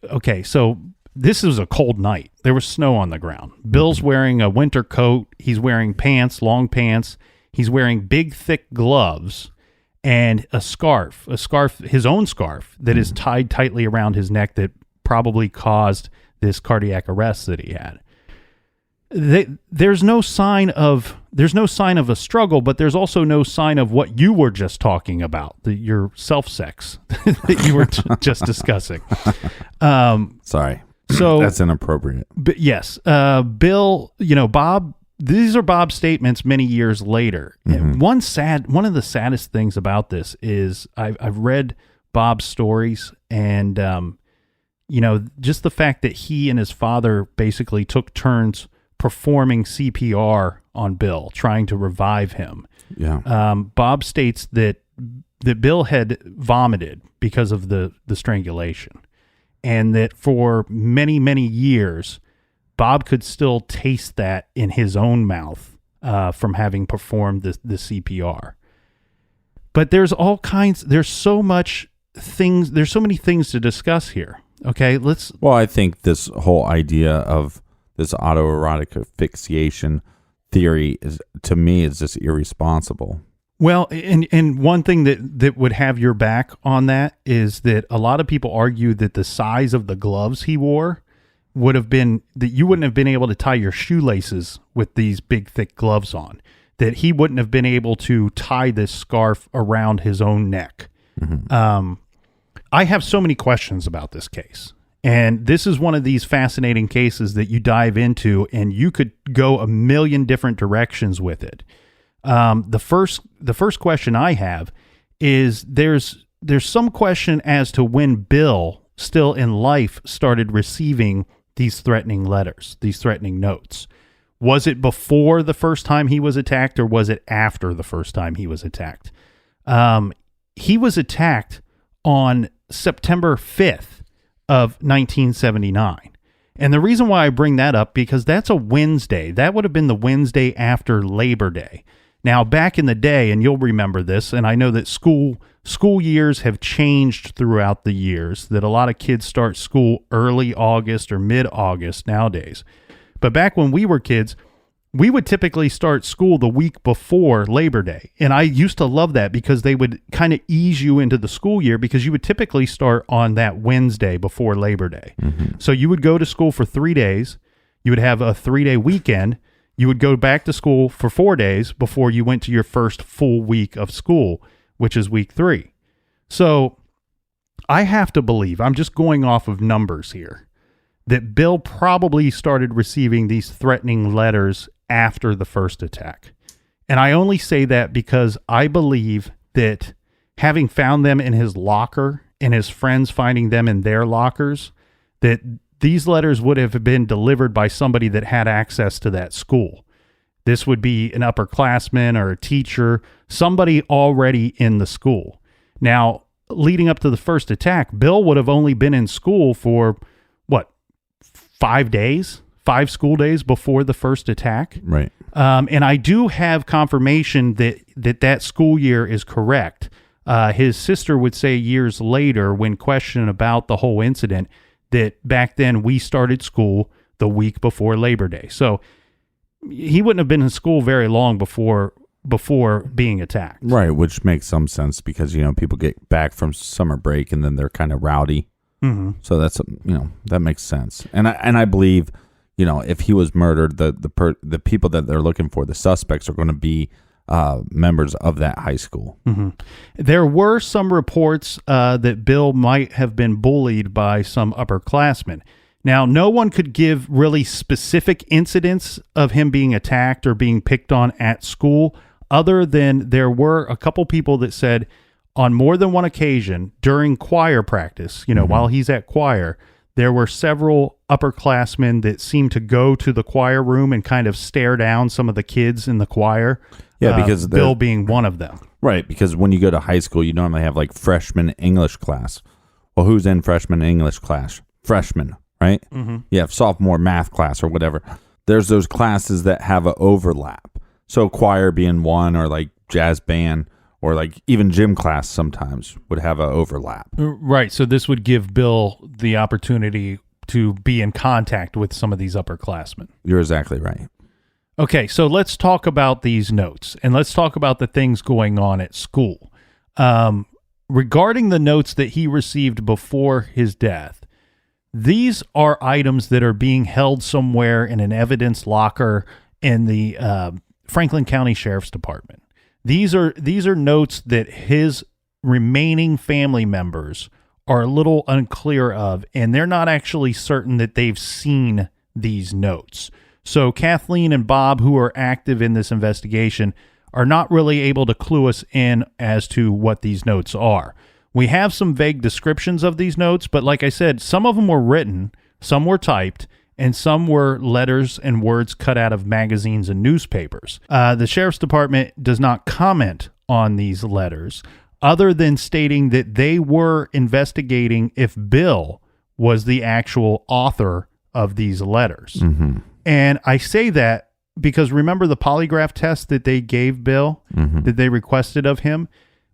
okay, so this was a cold night. There was snow on the ground. Bill's wearing a winter coat. He's wearing pants, long pants. He's wearing big, thick gloves and a scarf, his own scarf that is tied tightly around his neck that probably caused this cardiac arrest that he had. There's no sign of a struggle, but there's also no sign of what you were just talking about, your self-sex that you were just discussing. Sorry. So that's inappropriate. But yes, Bill, Bob, these are Bob's statements many years later. And one of the saddest things about this is I've read Bob's stories, and just the fact that he and his father basically took turns performing CPR on Bill, trying to revive him. Yeah. Bob states that Bill had vomited because of the strangulation, and that for many, many years, Bob could still taste that in his own mouth from having performed the CPR. But there's so many things to discuss here. Okay, Well, I think this whole idea of this autoerotic asphyxiation theory is just irresponsible. Well, and one thing that would have your back on that is that a lot of people argue that the size of the gloves he wore would have been that you wouldn't have been able to tie your shoelaces with these big, thick gloves on, that he wouldn't have been able to tie this scarf around his own neck. I have so many questions about this case. And this is one of these fascinating cases that you dive into and you could go a million different directions with it. The first question I have is there's some question as to when Bill, still in life, started receiving these threatening letters, these threatening notes. Was it before the first time he was attacked, or was it after the first time he was attacked? He was attacked on September 5th of 1979. And the reason why I bring that up, because that's a Wednesday. That would have been the Wednesday after Labor Day. Now, back in the day, and you'll remember this, and I know that school years have changed throughout the years, that a lot of kids start school early August or mid-August nowadays. But back when we were kids, we would typically start school the week before Labor Day. And I used to love that because they would kind of ease you into the school year, because you would typically start on that Wednesday before Labor Day. So you would go to school for 3 days. You would have a 3-day weekend. You would go back to school for 4 days before you went to your first full week of school, which is week 3. So I have to believe, I'm just going off of numbers here, that Bill probably started receiving these threatening letters after the first attack. And I only say that because I believe that having found them in his locker and his friends finding them in their lockers, that these letters would have been delivered by somebody that had access to that school. This would be an upperclassman or a teacher, somebody already in the school. Now, leading up to the first attack, Bill would have only been in school for, 5 school days before the first attack. Right. And I do have confirmation that school year is correct. His sister would say years later, when questioned about the whole incident, that back then we started school the week before Labor Day. So he wouldn't have been in school very long before being attacked. Right, which makes some sense because, people get back from summer break and then they're kind of rowdy. Mm-hmm. So that's, that makes sense. And I believe, if he was murdered, the people that they're looking for, the suspects, are going to be members of that high school. Mm-hmm. There were some reports that Bill might have been bullied by some upperclassmen. Now, no one could give really specific incidents of him being attacked or being picked on at school, other than there were a couple people that said on more than one occasion during choir practice, while he's at choir, there were several upperclassmen that seemed to go to the choir room and kind of stare down some of the kids in the choir. Yeah, because Bill being one of them. Right, because when you go to high school, you normally have like freshman English class. Well, who's in freshman English class? Freshmen, right? Mm-hmm. You have sophomore math class or whatever. There's those classes that have an overlap. So choir being one, or like jazz band, or like even gym class sometimes would have an overlap. Right, so this would give Bill the opportunity to be in contact with some of these upperclassmen. You're exactly right. Okay, so let's talk about these notes, and let's talk about the things going on at school. Regarding the notes that he received before his death, these are items that are being held somewhere in an evidence locker in the Franklin County Sheriff's Department. These are notes that his remaining family members are a little unclear of, and they're not actually certain that they've seen these notes. So Kathleen and Bob, who are active in this investigation, are not really able to clue us in as to what these notes are. We have some vague descriptions of these notes, but like I said, some of them were written, some were typed, and some were letters and words cut out of magazines and newspapers. The Sheriff's Department does not comment on these letters, other than stating that they were investigating if Bill was the actual author of these letters. Mm-hmm. And I say that because remember the polygraph test that they gave Bill, that they requested of him?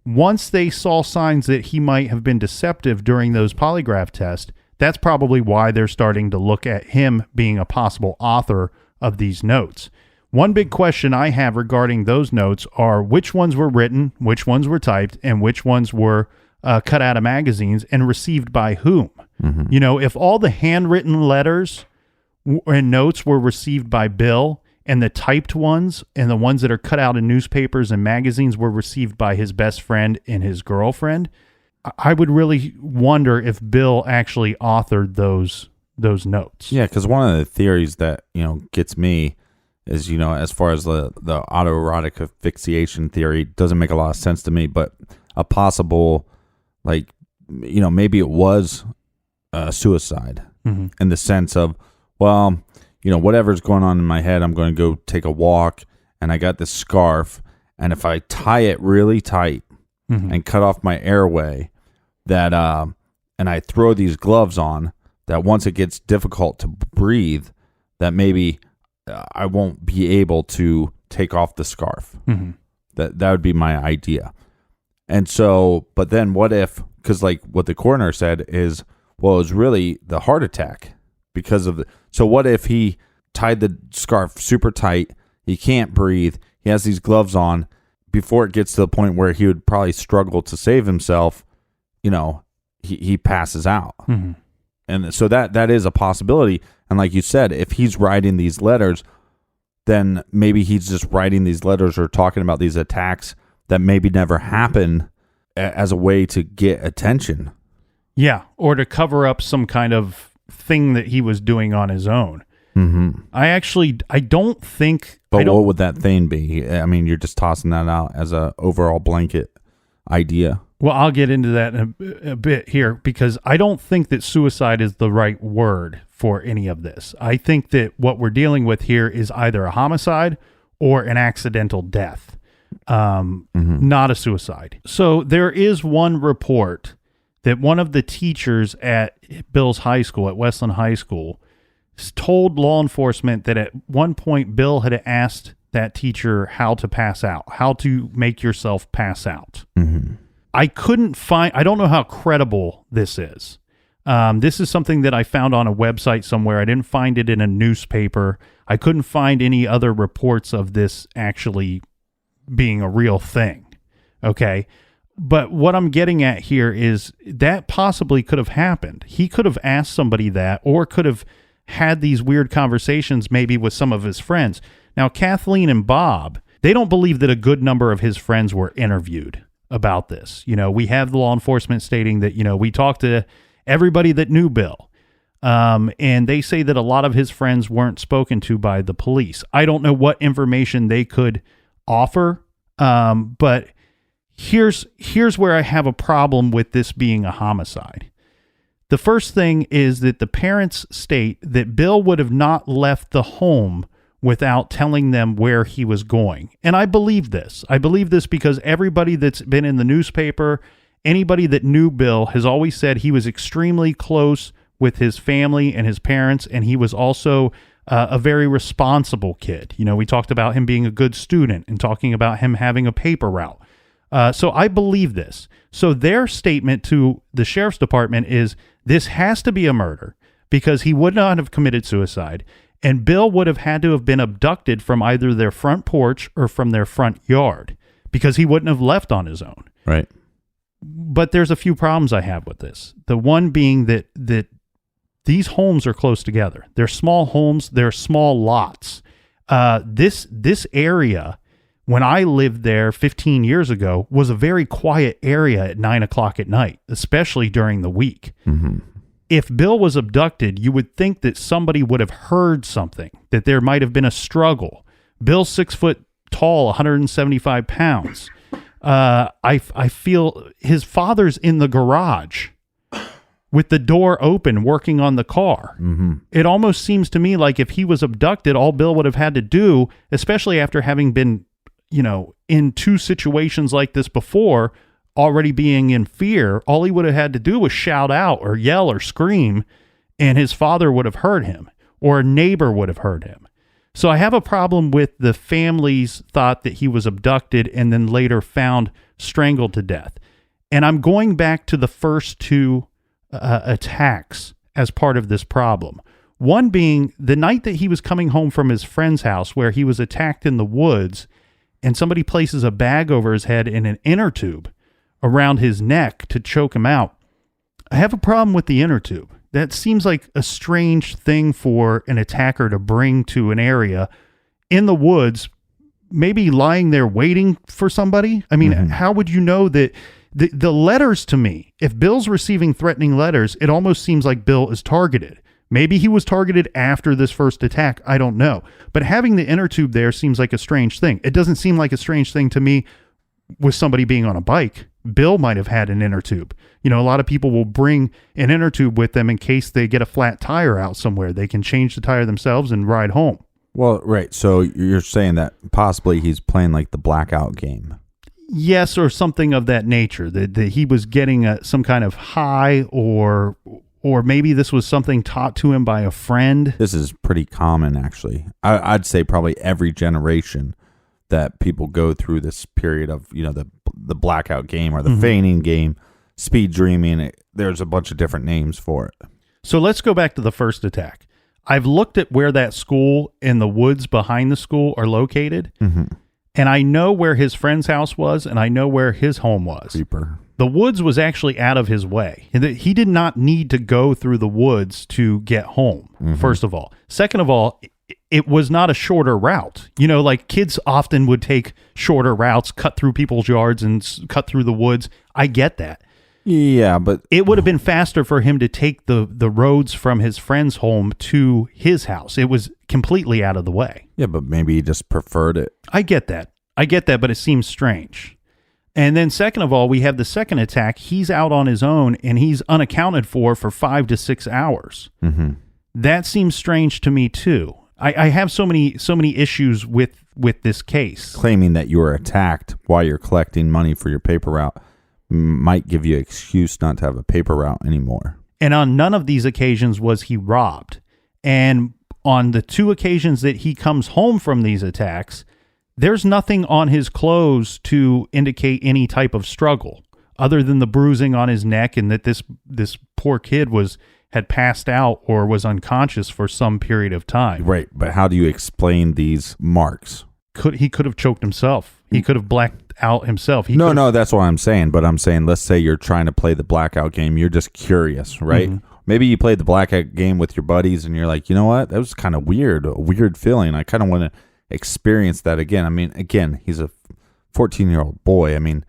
Once they saw signs that he might have been deceptive during those polygraph tests, that's probably why they're starting to look at him being a possible author of these notes. One big question I have regarding those notes are which ones were written, which ones were typed, and which ones were cut out of magazines and received by whom? Mm-hmm. If all the handwritten letters and notes were received by Bill, and the typed ones and the ones that are cut out in newspapers and magazines were received by his best friend and his girlfriend, I would really wonder if Bill actually authored those notes. Yeah, because one of the theories that gets me is as far as the autoerotic asphyxiation theory doesn't make a lot of sense to me, but a possible maybe it was suicide in the sense of, well, whatever's going on in my head, I'm going to go take a walk, and I got this scarf, and if I tie it really tight and cut off my airway, that and I throw these gloves on, that once it gets difficult to breathe, that maybe I won't be able to take off the scarf. That would be my idea. And so, but then what if, because what the coroner said is, well, it was really the heart attack because of so what if he tied the scarf super tight, he can't breathe, he has these gloves on, before it gets to the point where he would probably struggle to save himself, he passes out. And so that is a possibility. And like you said, if he's writing these letters, then maybe he's just writing these letters or talking about these attacks that maybe never happened as a way to get attention. Yeah, or to cover up some kind of thing that he was doing on his own. I don't think... But what would that thing be? I mean, you're just tossing that out as a overall blanket idea. Well, I'll get into that in a bit here, because I don't think that suicide is the right word for any of this. I think that what we're dealing with here is either a homicide or an accidental death, not a suicide. So there is one report that one of the teachers at Bill's high school, at Westland High School, told law enforcement that at one point Bill had asked that teacher how to pass out, how to make yourself pass out. I don't know how credible this is. This is something that I found on a website somewhere. I didn't find it in a newspaper. I couldn't find any other reports of this actually being a real thing. Okay. But what I'm getting at here is that possibly could have happened. He could have asked somebody that, or could have had these weird conversations maybe with some of his friends. Now, Kathleen and Bob, they don't believe that a good number of his friends were interviewed about this. We have the law enforcement stating that, we talked to everybody that knew Bill. And they say that a lot of his friends weren't spoken to by the police. I don't know what information they could offer, but here's where I have a problem with this being a homicide. The first thing is that the parents state that Bill would have not left the home without telling them where he was going. And I believe this. I believe this because everybody that's been in the newspaper, anybody that knew Bill has always said he was extremely close with his family and his parents, and he was also a very responsible kid. We talked about him being a good student and talking about him having a paper route. So I believe this. So their statement to the sheriff's department is this has to be a murder because he would not have committed suicide, and Bill would have had to have been abducted from either their front porch or from their front yard because he wouldn't have left on his own. Right. But there's a few problems I have with this. The one being that these homes are close together. They're small homes. They're small lots. This area, when I lived there 15 years ago, was a very quiet area at 9 o'clock at night, especially during the week. Mm-hmm. If Bill was abducted, you would think that somebody would have heard something, that there might have been a struggle. Bill's 6 foot tall, 175 pounds. I feel his father's in the garage with the door open working on the car. Mm-hmm. It almost seems to me like if he was abducted, all Bill would have had to do, especially after having been, in two situations like this before, already being in fear, all he would have had to do was shout out or yell or scream, and his father would have heard him, or a neighbor would have heard him. So I have a problem with the family's thought that he was abducted and then later found strangled to death. And I'm going back to the first two attacks as part of this problem. One being the night that he was coming home from his friend's house where he was attacked in the woods, and somebody places a bag over his head and an inner tube around his neck to choke him out. I have a problem with the inner tube. That seems like a strange thing for an attacker to bring to an area in the woods, maybe lying there waiting for somebody. I mean, How would you know that the letters to me, if Bill's receiving threatening letters, it almost seems like Bill is targeted. Maybe he was targeted after this first attack. I don't know. But having the inner tube there seems like a strange thing. It doesn't seem like a strange thing to me with somebody being on a bike. Bill might have had an inner tube. A lot of people will bring an inner tube with them in case they get a flat tire out somewhere. They can change the tire themselves and ride home. Well, right. So you're saying that possibly he's playing like the blackout game. Yes, or something of that nature, that he was getting some kind of high, or maybe this was something taught to him by a friend. This is pretty common, actually. I'd say probably every generation that people go through this period of, the blackout game or the feigning game, speed dreaming. There's a bunch of different names for it. So let's go back to the first attack. I've looked at where that school and the woods behind the school are located, and I know where his friend's house was, and I know where his home was. Creeper. The woods was actually out of his way. He did not need to go through the woods to get home, first of all. Second of all, it was not a shorter route. Like kids often would take shorter routes, cut through people's yards and cut through the woods. I get that. Yeah, but it would have been faster for him to take the roads from his friend's home to his house. It was completely out of the way. Yeah, but maybe he just preferred it. I get that, but it seems strange. And then second of all, we have the second attack. He's out on his own and he's unaccounted for 5 to 6 hours. That seems strange to me too. I have so many issues with this case. Claiming that you were attacked while you're collecting money for your paper route might give you an excuse not to have a paper route anymore. And on none of these occasions was he robbed. And on the two occasions that he comes home from these attacks, there's nothing on his clothes to indicate any type of struggle other than the bruising on his neck and that this poor kid was had passed out or was unconscious for some period of time. Right, but how do you explain these marks? He could have choked himself. He could have blacked out himself. No, that's what I'm saying. But I'm saying, let's say you're trying to play the blackout game. You're just curious, right? Mm-hmm. Maybe you played the blackout game with your buddies and you're like, you know what? That was kind of weird, a weird feeling. I kind of want to experience that again. I mean, again, he's a 14-year-old boy. I mean,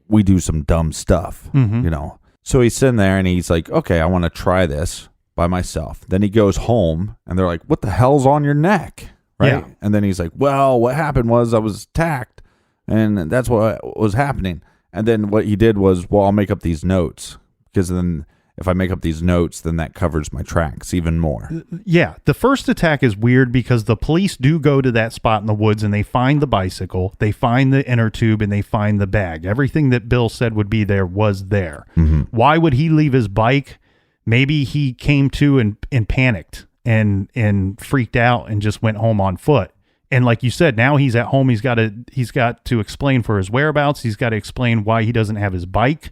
we do some dumb stuff, you know. So he's sitting there and he's like, okay, I want to try this by myself. Then he goes home and they're like, what the hell's on your neck? Right. Yeah. And then he's like, well, what happened was I was attacked and that's what was happening. And then what he did was, well, I'll make up these notes, because then if I make up these notes, then that covers my tracks even more. Yeah. The first attack is weird because the police do go to that spot in the woods and they find the bicycle, they find the inner tube, and they find the bag. Everything that Bill said would be there was there. Why would he leave his bike? Maybe he came to and panicked and freaked out and just went home on foot. And like you said, now he's at home. He's got to explain for his whereabouts. He's got to explain why he doesn't have his bike.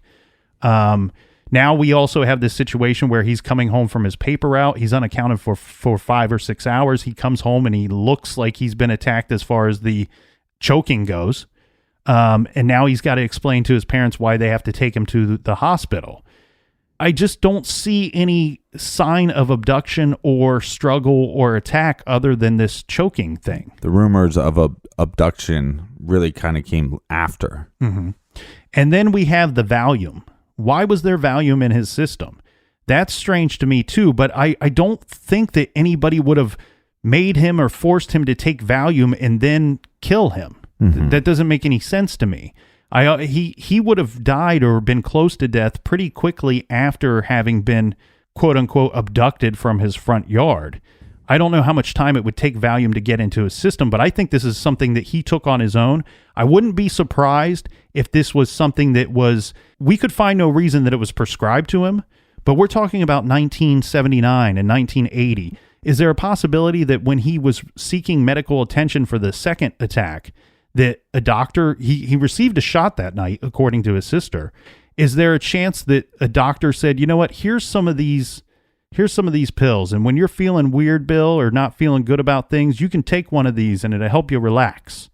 Now we also have this situation where he's coming home from his paper route. He's unaccounted for 5 or 6 hours. He comes home and he looks like he's been attacked as far as the choking goes. And now he's got to explain to his parents why they have to take him to the hospital. I just don't see any sign of abduction or struggle or attack other than this choking thing. The rumors of abduction really kind of came after. And then we have the Valium. Why was there Valium in his system? That's strange to me too, but I don't think that anybody would have made him or forced him to take Valium and then kill him. That doesn't make any sense to me. He would have died or been close to death pretty quickly after having been, quote unquote, abducted from his front yard. I don't know how much time it would take Valium to get into his system, but I think this is something that he took on his own. I wouldn't be surprised if this was something that we could find no reason that it was prescribed to him, but we're talking about 1979 and 1980. Is there a possibility that when he was seeking medical attention for the second attack, that a doctor, he received a shot that night, according to his sister. Is there a chance that a doctor said, you know what, here's some of these pills, and when you're feeling weird, Bill, or not feeling good about things, you can take one of these and it'll help you relax.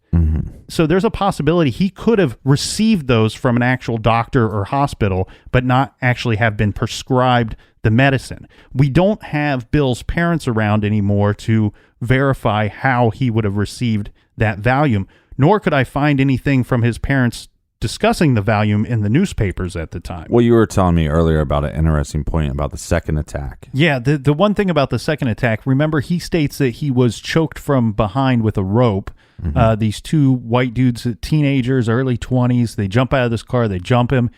So there's a possibility he could have received those from an actual doctor or hospital, but not actually have been prescribed the medicine. We don't have Bill's parents around anymore to verify how he would have received that Valium, nor could I find anything from his parents discussing the Valium in the newspapers at the time. Well, you were telling me earlier about an interesting point about the second attack. Yeah, the one thing about the second attack, remember, he states that he was choked from behind with a rope. These two white dudes, teenagers, early 20s, they jump out of this car, they jump him.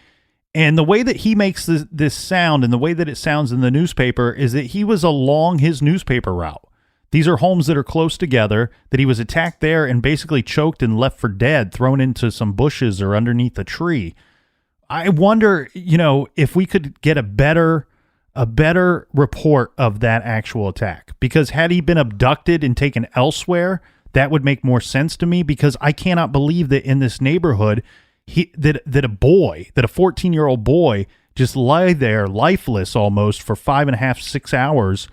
And the way that he makes this sound and the way that it sounds in the newspaper is that he was along his newspaper route. These are homes that are close together, that he was attacked there and basically choked and left for dead, thrown into some bushes or underneath a tree. I wonder, if we could get a better report of that actual attack, because had he been abducted and taken elsewhere, that would make more sense to me, because I cannot believe that in this neighborhood, that a 14-year-old boy just lay there lifeless almost for 5.5, 6 hours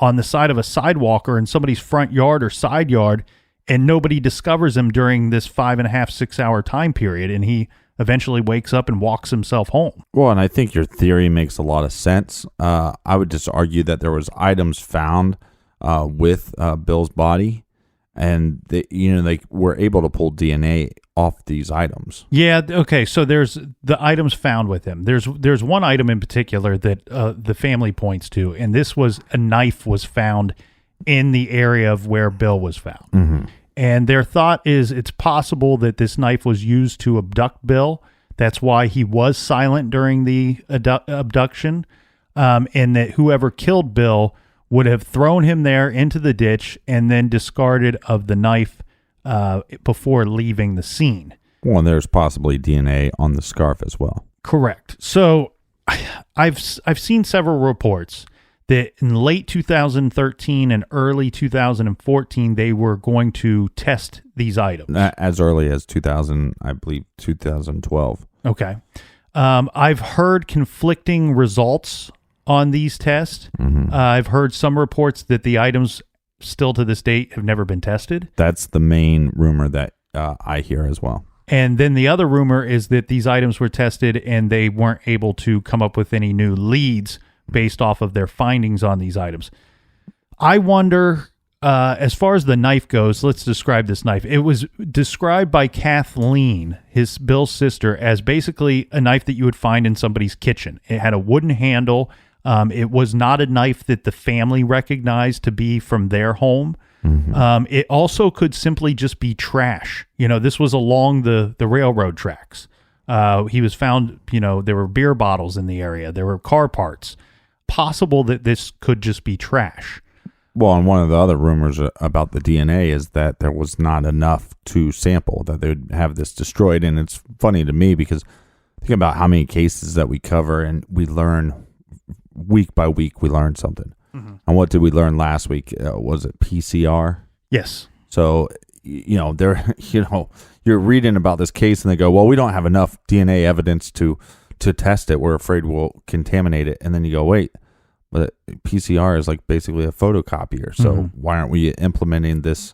on the side of a sidewalk or in somebody's front yard or side yard, and nobody discovers him during this 5.5, 6 hour time period, and he eventually wakes up and walks himself home. Well, and I think your theory makes a lot of sense. I would just argue that there was items found with Bill's body, and they were able to pull DNA off these items. Yeah. Okay. So there's the items found with him. There's one item in particular that the family points to, and this was a knife was found in the area of where Bill was found. And their thought is it's possible that this knife was used to abduct Bill. That's why he was silent during the abduction, and that whoever killed Bill would have thrown him there into the ditch and then discarded of the knife before leaving the scene. Well, and there's possibly DNA on the scarf as well. Correct. So I've seen several reports that in late 2013 and early 2014, they were going to test these items. As early as 2012. Okay. I've heard conflicting results on these tests. I've heard some reports that the items still to this date have never been tested. That's the main rumor that I hear as well. And then the other rumor is that these items were tested and they weren't able to come up with any new leads based off of their findings on these items. I wonder, as far as the knife goes, let's describe this knife. It was described by Kathleen, Bill's sister, as basically a knife that you would find in somebody's kitchen. It had a wooden handle. It was not a knife that the family recognized to be from their home. It also could simply just be trash. This was along the railroad tracks. He was found, there were beer bottles in the area. There were car parts. Possible that this could just be trash. Well, and one of the other rumors about the DNA is that there was not enough to sample, that they would have this destroyed. And it's funny to me because think about how many cases that we cover and we learn week by week, we learn something. And what did we learn last week? Was it PCR? Yes. So, you're reading about this case and they go, well, we don't have enough DNA evidence to test it. We're afraid we'll contaminate it. And then you go, wait, but PCR is like basically a photocopier. So why aren't we implementing this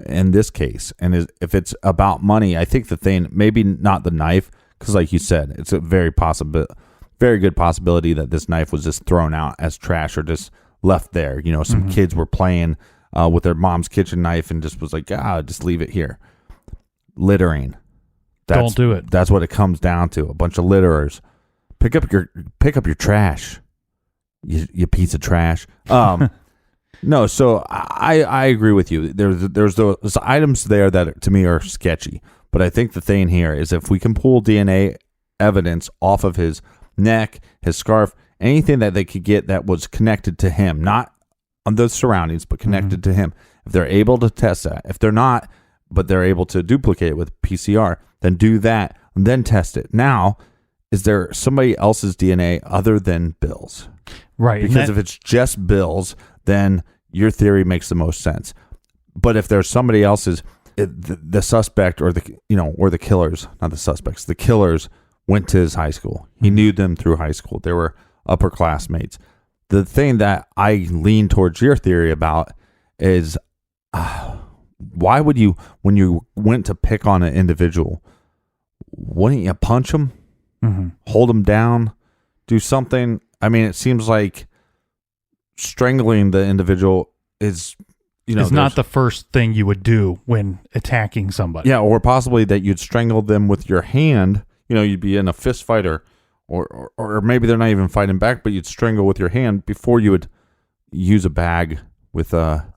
in this case? And if it's about money, I think the thing, maybe not the knife, because like you said, it's a very good possibility that this knife was just thrown out as trash or just left there. Some kids were playing with their mom's kitchen knife and just was like, just leave it here. Littering. Don't do it. That's what it comes down to. A bunch of litterers. Pick up your trash. You piece of trash. No, so I agree with you. There's those items there that to me are sketchy. But I think the thing here is if we can pull DNA evidence off of his neck, his scarf, anything that they could get that was connected to him, not on the surroundings, but connected to him. If they're able to test that, if they're not, but they're able to duplicate it with PCR, then do that and then test it. Now, is there somebody else's DNA other than Bill's? Right. Because if it's just Bill's, then your theory makes the most sense. But if there's somebody else's, the suspect or the killers, not the suspects, the killers went to his high school. He knew them through high school. They were upper classmates. The thing that I lean towards your theory about is why would you, when you went to pick on an individual, wouldn't you punch him, hold him down, do something? I mean, it seems like strangling the individual is, is not the first thing you would do when attacking somebody. Yeah, or possibly that you'd strangle them with your hand. You'd be in a fist fight or maybe they're not even fighting back, but you'd strangle with your hand before you would use a bag with a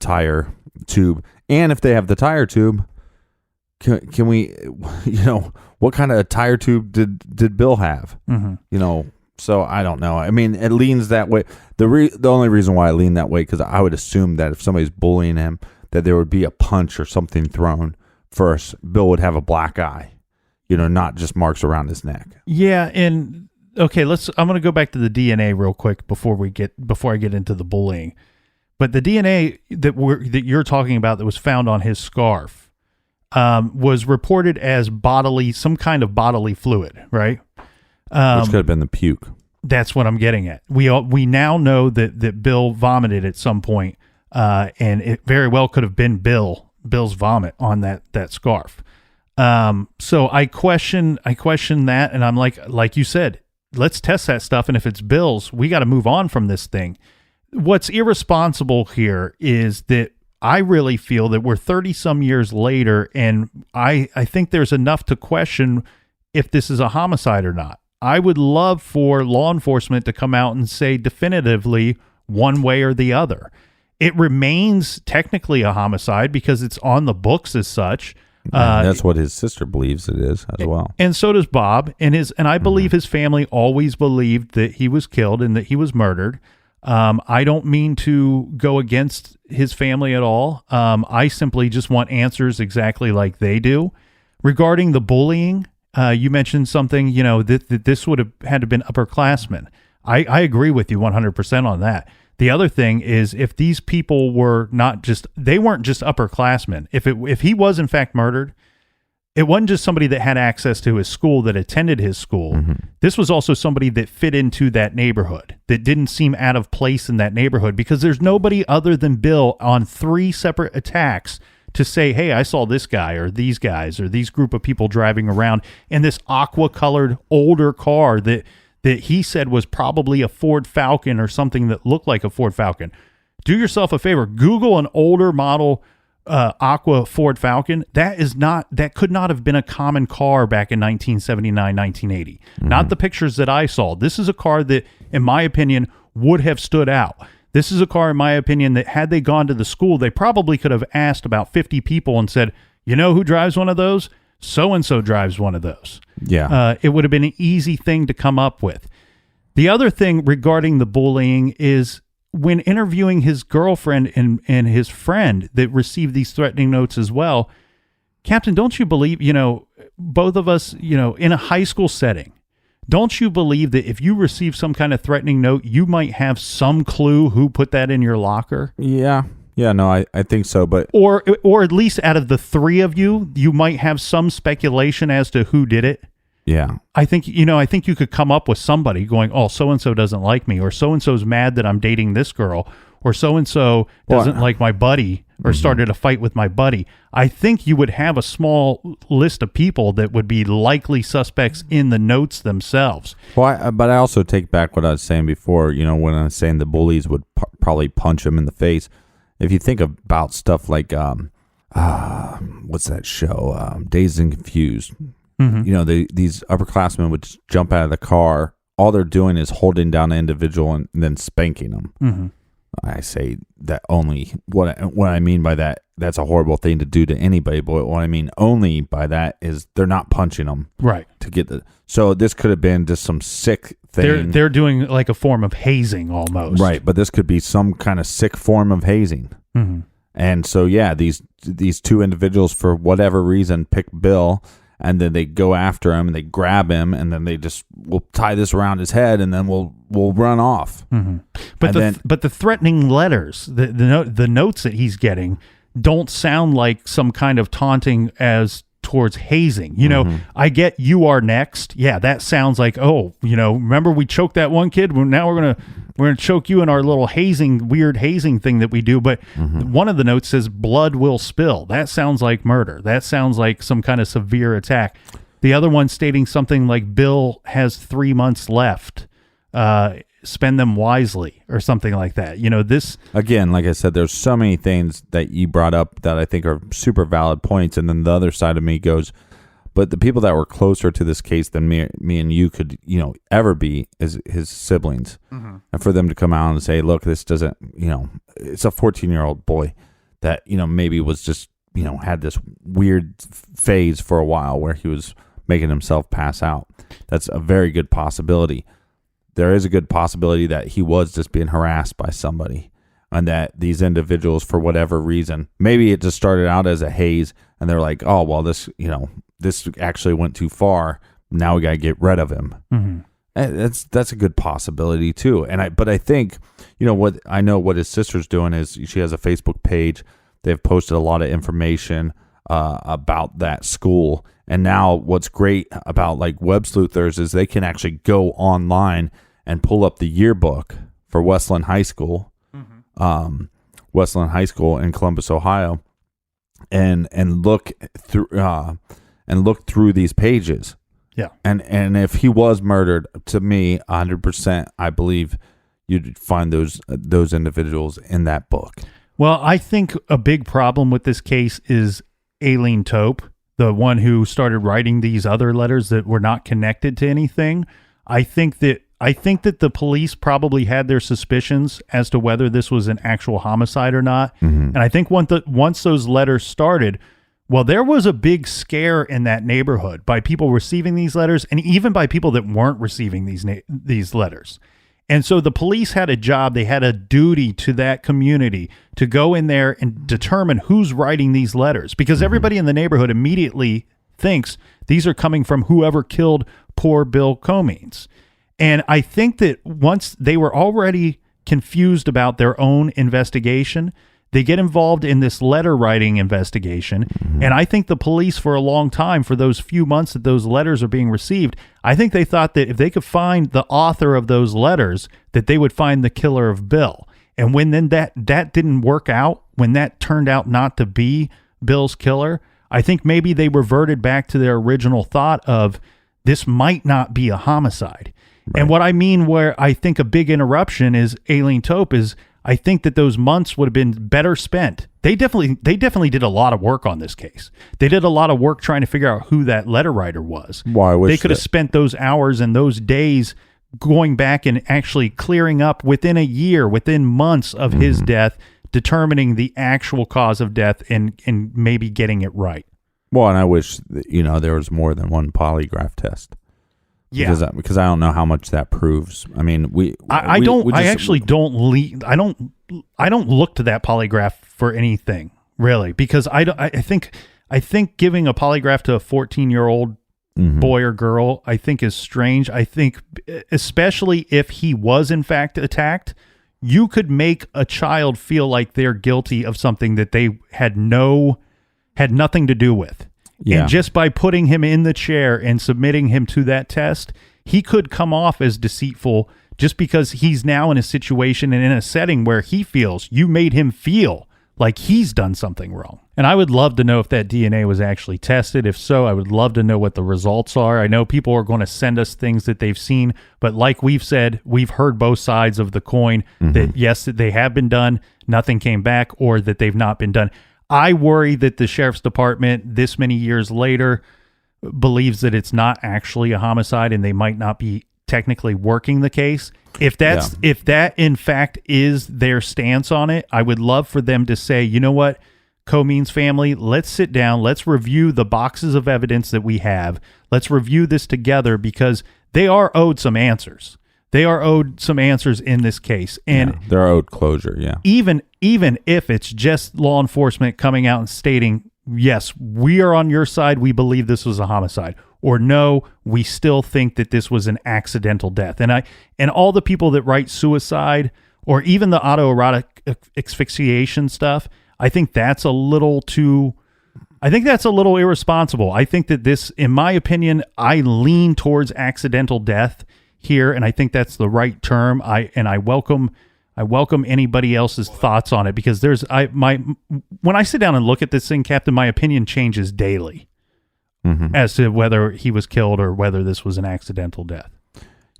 tire tube. And if they have the tire tube, can we, what kind of tire tube did Bill have? So I don't know. I mean, it leans that way. The only reason why I lean that way, because I would assume that if somebody's bullying him, that there would be a punch or something thrown first. Bill would have a black eye, not just marks around his neck. Yeah, and okay, I'm going to go back to the DNA real quick before I get into the bullying. But the DNA that you're talking about that was found on his scarf was reported as some kind of bodily fluid, right? Which could have been the puke. That's what I'm getting at. We now know that Bill vomited at some point, and it very well could have been Bill's vomit on that scarf. So I question that, and I'm like you said, let's test that stuff, and if it's Bill's, we got to move on from this thing. What's irresponsible here is that I really feel that we're 30 some years later, and I think there's enough to question if this is a homicide or not. I would love for law enforcement to come out and say definitively one way or the other. It remains technically a homicide because it's on the books as such. That's what his sister believes it is as well. And so does Bob. And I believe his family always believed that he was killed and that he was murdered. I don't mean to go against his family at all. I simply just want answers exactly like they do. Regarding the bullying, you mentioned something, that this would have had to have been upperclassmen. I agree with you 100% on that. The other thing is if these people were they weren't just upperclassmen. If he was in fact murdered, it wasn't just somebody that had access to his school, that attended his school. This was also somebody that fit into that neighborhood, that didn't seem out of place in that neighborhood, because there's nobody other than Bill on 3 separate attacks to say, hey, I saw this guy or these guys or these group of people driving around in this aqua-colored older car that he said was probably a Ford Falcon or something that looked like a Ford Falcon. Do yourself a favor. Google an older model aqua Ford Falcon. That could not have been a common car back in 1979, 1980. Not the pictures that I saw. This is a car that, in my opinion, would have stood out. This is a car, in my opinion, that had they gone to the school, they probably could have asked about 50 people and said, you know who drives one of those? So-and-so drives one of those. Yeah. It would have been an easy thing to come up with. The other thing regarding the bullying is, when interviewing his girlfriend and his friend that received these threatening notes as well, Captain, don't you believe, both of us, in a high school setting, don't you believe that if you receive some kind of threatening note, you might have some clue who put that in your locker? Yeah. Yeah, no, I think so, but... Or at least out of the 3 of you, you might have some speculation as to who did it. Yeah. I think you could come up with somebody going, oh, so-and-so doesn't like me, or so-and-so's mad that I'm dating this girl, or so-and-so doesn't like my buddy, or started a fight with my buddy. I think you would have a small list of people that would be likely suspects in the notes themselves. Well, but I also take back what I was saying before, when I was saying the bullies would probably punch him in the face. If you think about stuff like, what's that show? Dazed and Confused. These upperclassmen would just jump out of the car. All they're doing is holding down an individual and then spanking them. I say that only, what I mean by that, that's a horrible thing to do to anybody, but what I mean only by that is they're not punching them. Right. So this could have been just some sick thing. They're doing like a form of hazing almost. Right, but this could be some kind of sick form of hazing. And so, yeah, these 2 individuals, for whatever reason, pick Bill, and then they go after him and they grab him, and then they just will tie this around his head, and then we'll run off. But the threatening letters, the notes that he's getting, don't sound like some kind of taunting as towards hazing. I get you are next. Yeah, that sounds like, remember we choked that one kid? Well, now we're gonna choke you in our little weird hazing thing that we do. But one of the notes says blood will spill. That sounds like murder. That sounds like some kind of severe attack. The other one stating something like Bill has 3 months left. Spend them wisely, or something like that. This, again, like I said, there's so many things that you brought up that I think are super valid points, and then the other side of me goes, but the people that were closer to this case than me and you could ever be is his siblings. And for them to come out and say, look, this doesn't, it's a 14-year-old boy that maybe was just had this weird phase for a while where he was making himself pass out. That's a very good possibility. There is a good possibility that he was just being harassed by somebody, and that these individuals, for whatever reason, maybe it just started out as a haze, and they're like, oh, well, this actually went too far. Now we got to get rid of him. And that's a good possibility too. But I think, what his sister's doing is she has a Facebook page. They've posted a lot of information about that school. And now what's great about like web sleuthers is they can actually go online and pull up the yearbook for Westland High School, Westland High School in Columbus, Ohio, and look through these pages. Yeah. And if he was murdered, to me, 100%, I believe you'd find those individuals in that book. Well, I think a big problem with this case is Aileen Tope, the one who started writing these other letters that were not connected to anything. I think that the police probably had their suspicions as to whether this was an actual homicide or not. And I think once those letters started, well, there was a big scare in that neighborhood by people receiving these letters, and even by people that weren't receiving these letters. And so the police had a job, they had a duty to that community to go in there and determine who's writing these letters, because everybody in the neighborhood immediately thinks these are coming from whoever killed poor Bill Comeans. And I think that once they were already confused about their own investigation, They get involved in this letter writing investigation. And I think the police, for a long time, for those few months that those letters are being received, I think they thought that if they could find the author of those letters, that they would find the killer of Bill. And when then that didn't work out, when that turned out not to be Bill's killer, I think maybe they reverted back to their original thought of this might not be a homicide. Right. And what I mean, where I think a big interruption is Aileen Tope, is I think that those months would have been better spent. They definitely did a lot of work on this case. They did a lot of work trying to figure out who that letter writer was. They could have spent those hours and those days going back and actually clearing up within a year, within months of his death, determining the actual cause of death and maybe getting it right. Well, and I wish there was more than one polygraph test. Yeah, because I don't know how much that proves. I mean, I don't look to that polygraph for anything really, because I think giving a polygraph to a 14-year-old boy or girl, I think, is strange. I think especially if he was in fact attacked, you could make a child feel like they're guilty of something that they had nothing to do with. Yeah. And just by putting him in the chair and submitting him to that test, he could come off as deceitful just because he's now in a situation and in a setting where he feels you made him feel like he's done something wrong. And I would love to know if that DNA was actually tested. If so, I would love to know what the results are. I know people are going to send us things that they've seen, but like we've said, we've heard both sides of the coin, that yes, that they have been done, nothing came back, or that they've not been done. I worry that the sheriff's department, this many years later, believes that it's not actually a homicide and they might not be technically working the case. If that in fact is their stance on it, I would love for them to say, you know what, Comeans family, let's sit down, let's review the boxes of evidence that we have. Let's review this together, because they are owed some answers. They are owed some answers in this case. And they're owed closure, Even if it's just law enforcement coming out and stating, yes, we are on your side, we believe this was a homicide, or no, we still think that this was an accidental death. And all the people that write suicide, or even the autoerotic asphyxiation stuff, I think that's a little irresponsible. I think that this, in my opinion, I lean towards accidental death here, and I think that's the right term. I welcome anybody else's thoughts on it, because when I sit down and look at this thing, Captain, my opinion changes daily as to whether he was killed or whether this was an accidental death.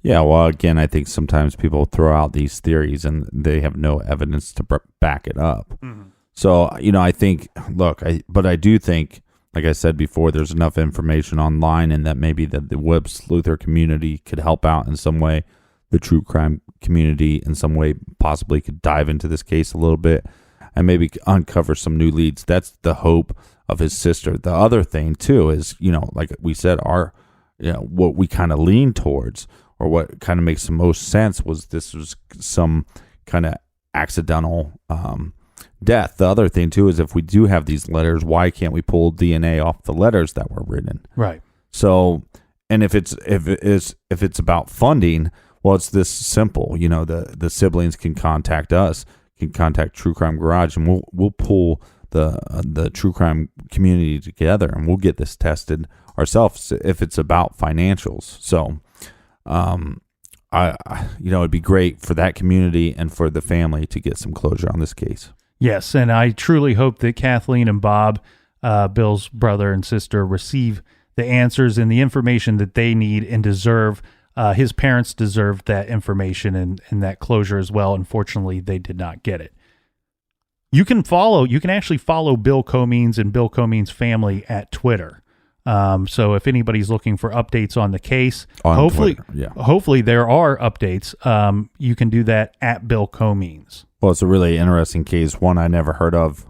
Yeah, well, again, I think sometimes people throw out these theories and they have no evidence to back it up. So, I think, but I do think, like I said before, there's enough information online, and that maybe the web sleuther community could help out in some way. The true crime community in some way possibly could dive into this case a little bit and maybe uncover some new leads. That's the hope of his sister. The other thing too is, like we said, what we kind of lean towards, or what kind of makes the most sense, was this was some kind of accidental death. The other thing too is, if we do have these letters, why can't we pull DNA off the letters that were written? Right. So, and if it's about funding, well, it's this simple. The siblings can contact us, can contact True Crime Garage, and we'll pull the true crime community together, and we'll get this tested ourselves if it's about financials. So, it'd be great for that community and for the family to get some closure on this case. Yes, and I truly hope that Kathleen and Bob, Bill's brother and sister, receive the answers and the information that they need and deserve. His parents deserve that information and that closure as well. Unfortunately, they did not get it. You can actually follow Bill Comeans and Bill Comeans' family at Twitter. So if anybody's looking for updates on the case, hopefully there are updates. You can do that at Bill Comeans. Well, it's a really interesting case, one I never heard of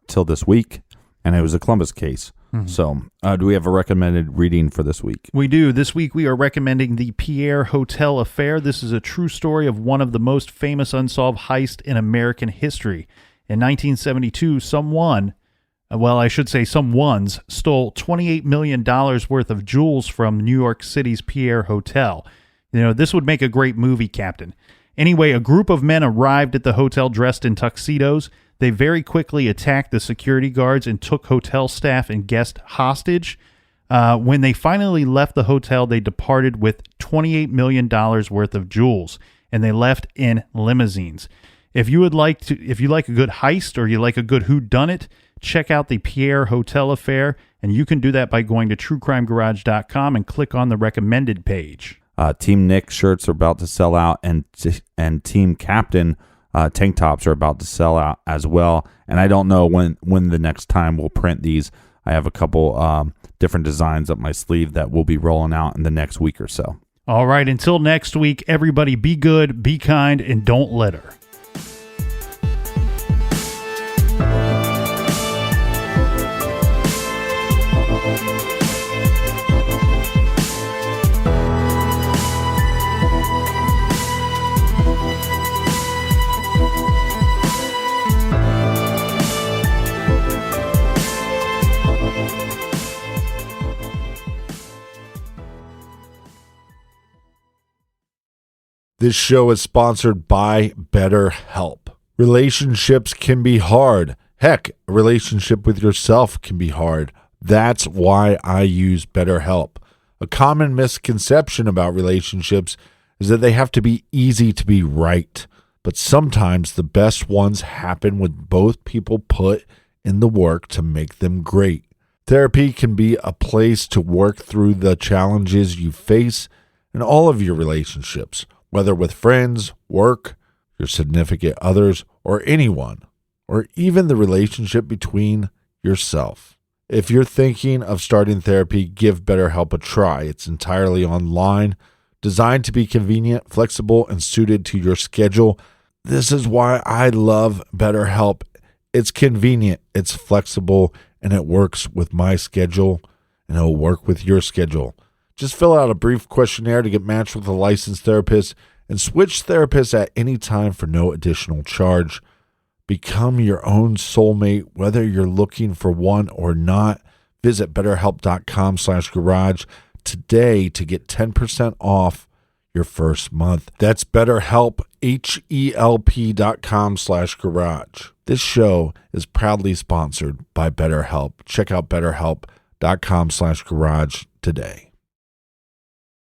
till this week, and it was a Columbus case. So do we have a recommended reading for this week? We do. This week we are recommending The Pierre Hotel Affair. This is a true story of one of the most famous unsolved heists in American history. In 1972, someones stole $28 million worth of jewels from New York City's Pierre Hotel. This would make a great movie, Captain. Anyway, a group of men arrived at the hotel dressed in tuxedos. They very quickly attacked the security guards and took hotel staff and guests hostage. When they finally left the hotel, they departed with $28 million worth of jewels, and they left in limousines. If you like a good heist or you like a good whodunit, check out the Pierre Hotel affair, and you can do that by going to truecrimegarage.com and click on the recommended page. Team Nick shirts are about to sell out, and Team Captain tank tops are about to sell out as well. And I don't know when the next time we'll print these. I have a couple different designs up my sleeve that will be rolling out in the next week or so. All right, until next week, everybody be good, be kind, and don't litter. This show is sponsored by BetterHelp. Relationships can be hard. Heck, a relationship with yourself can be hard. That's why I use BetterHelp. A common misconception about relationships is that they have to be easy to be right. But sometimes the best ones happen when both people put in the work to make them great. Therapy can be a place to work through the challenges you face in all of your relationships, whether with friends, work, your significant others, or anyone, or even the relationship between yourself. If you're thinking of starting therapy, give BetterHelp a try. It's entirely online, designed to be convenient, flexible, and suited to your schedule. This is why I love BetterHelp. It's convenient, it's flexible, and it works with my schedule, and it'll work with your schedule. Just fill out a brief questionnaire to get matched with a licensed therapist and switch therapists at any time for no additional charge. Become your own soulmate, whether you're looking for one or not. Visit BetterHelp.com/garage today to get 10% off your first month. That's BetterHelp, HELP.com/garage. This show is proudly sponsored by BetterHelp. Check out BetterHelp.com/garage today.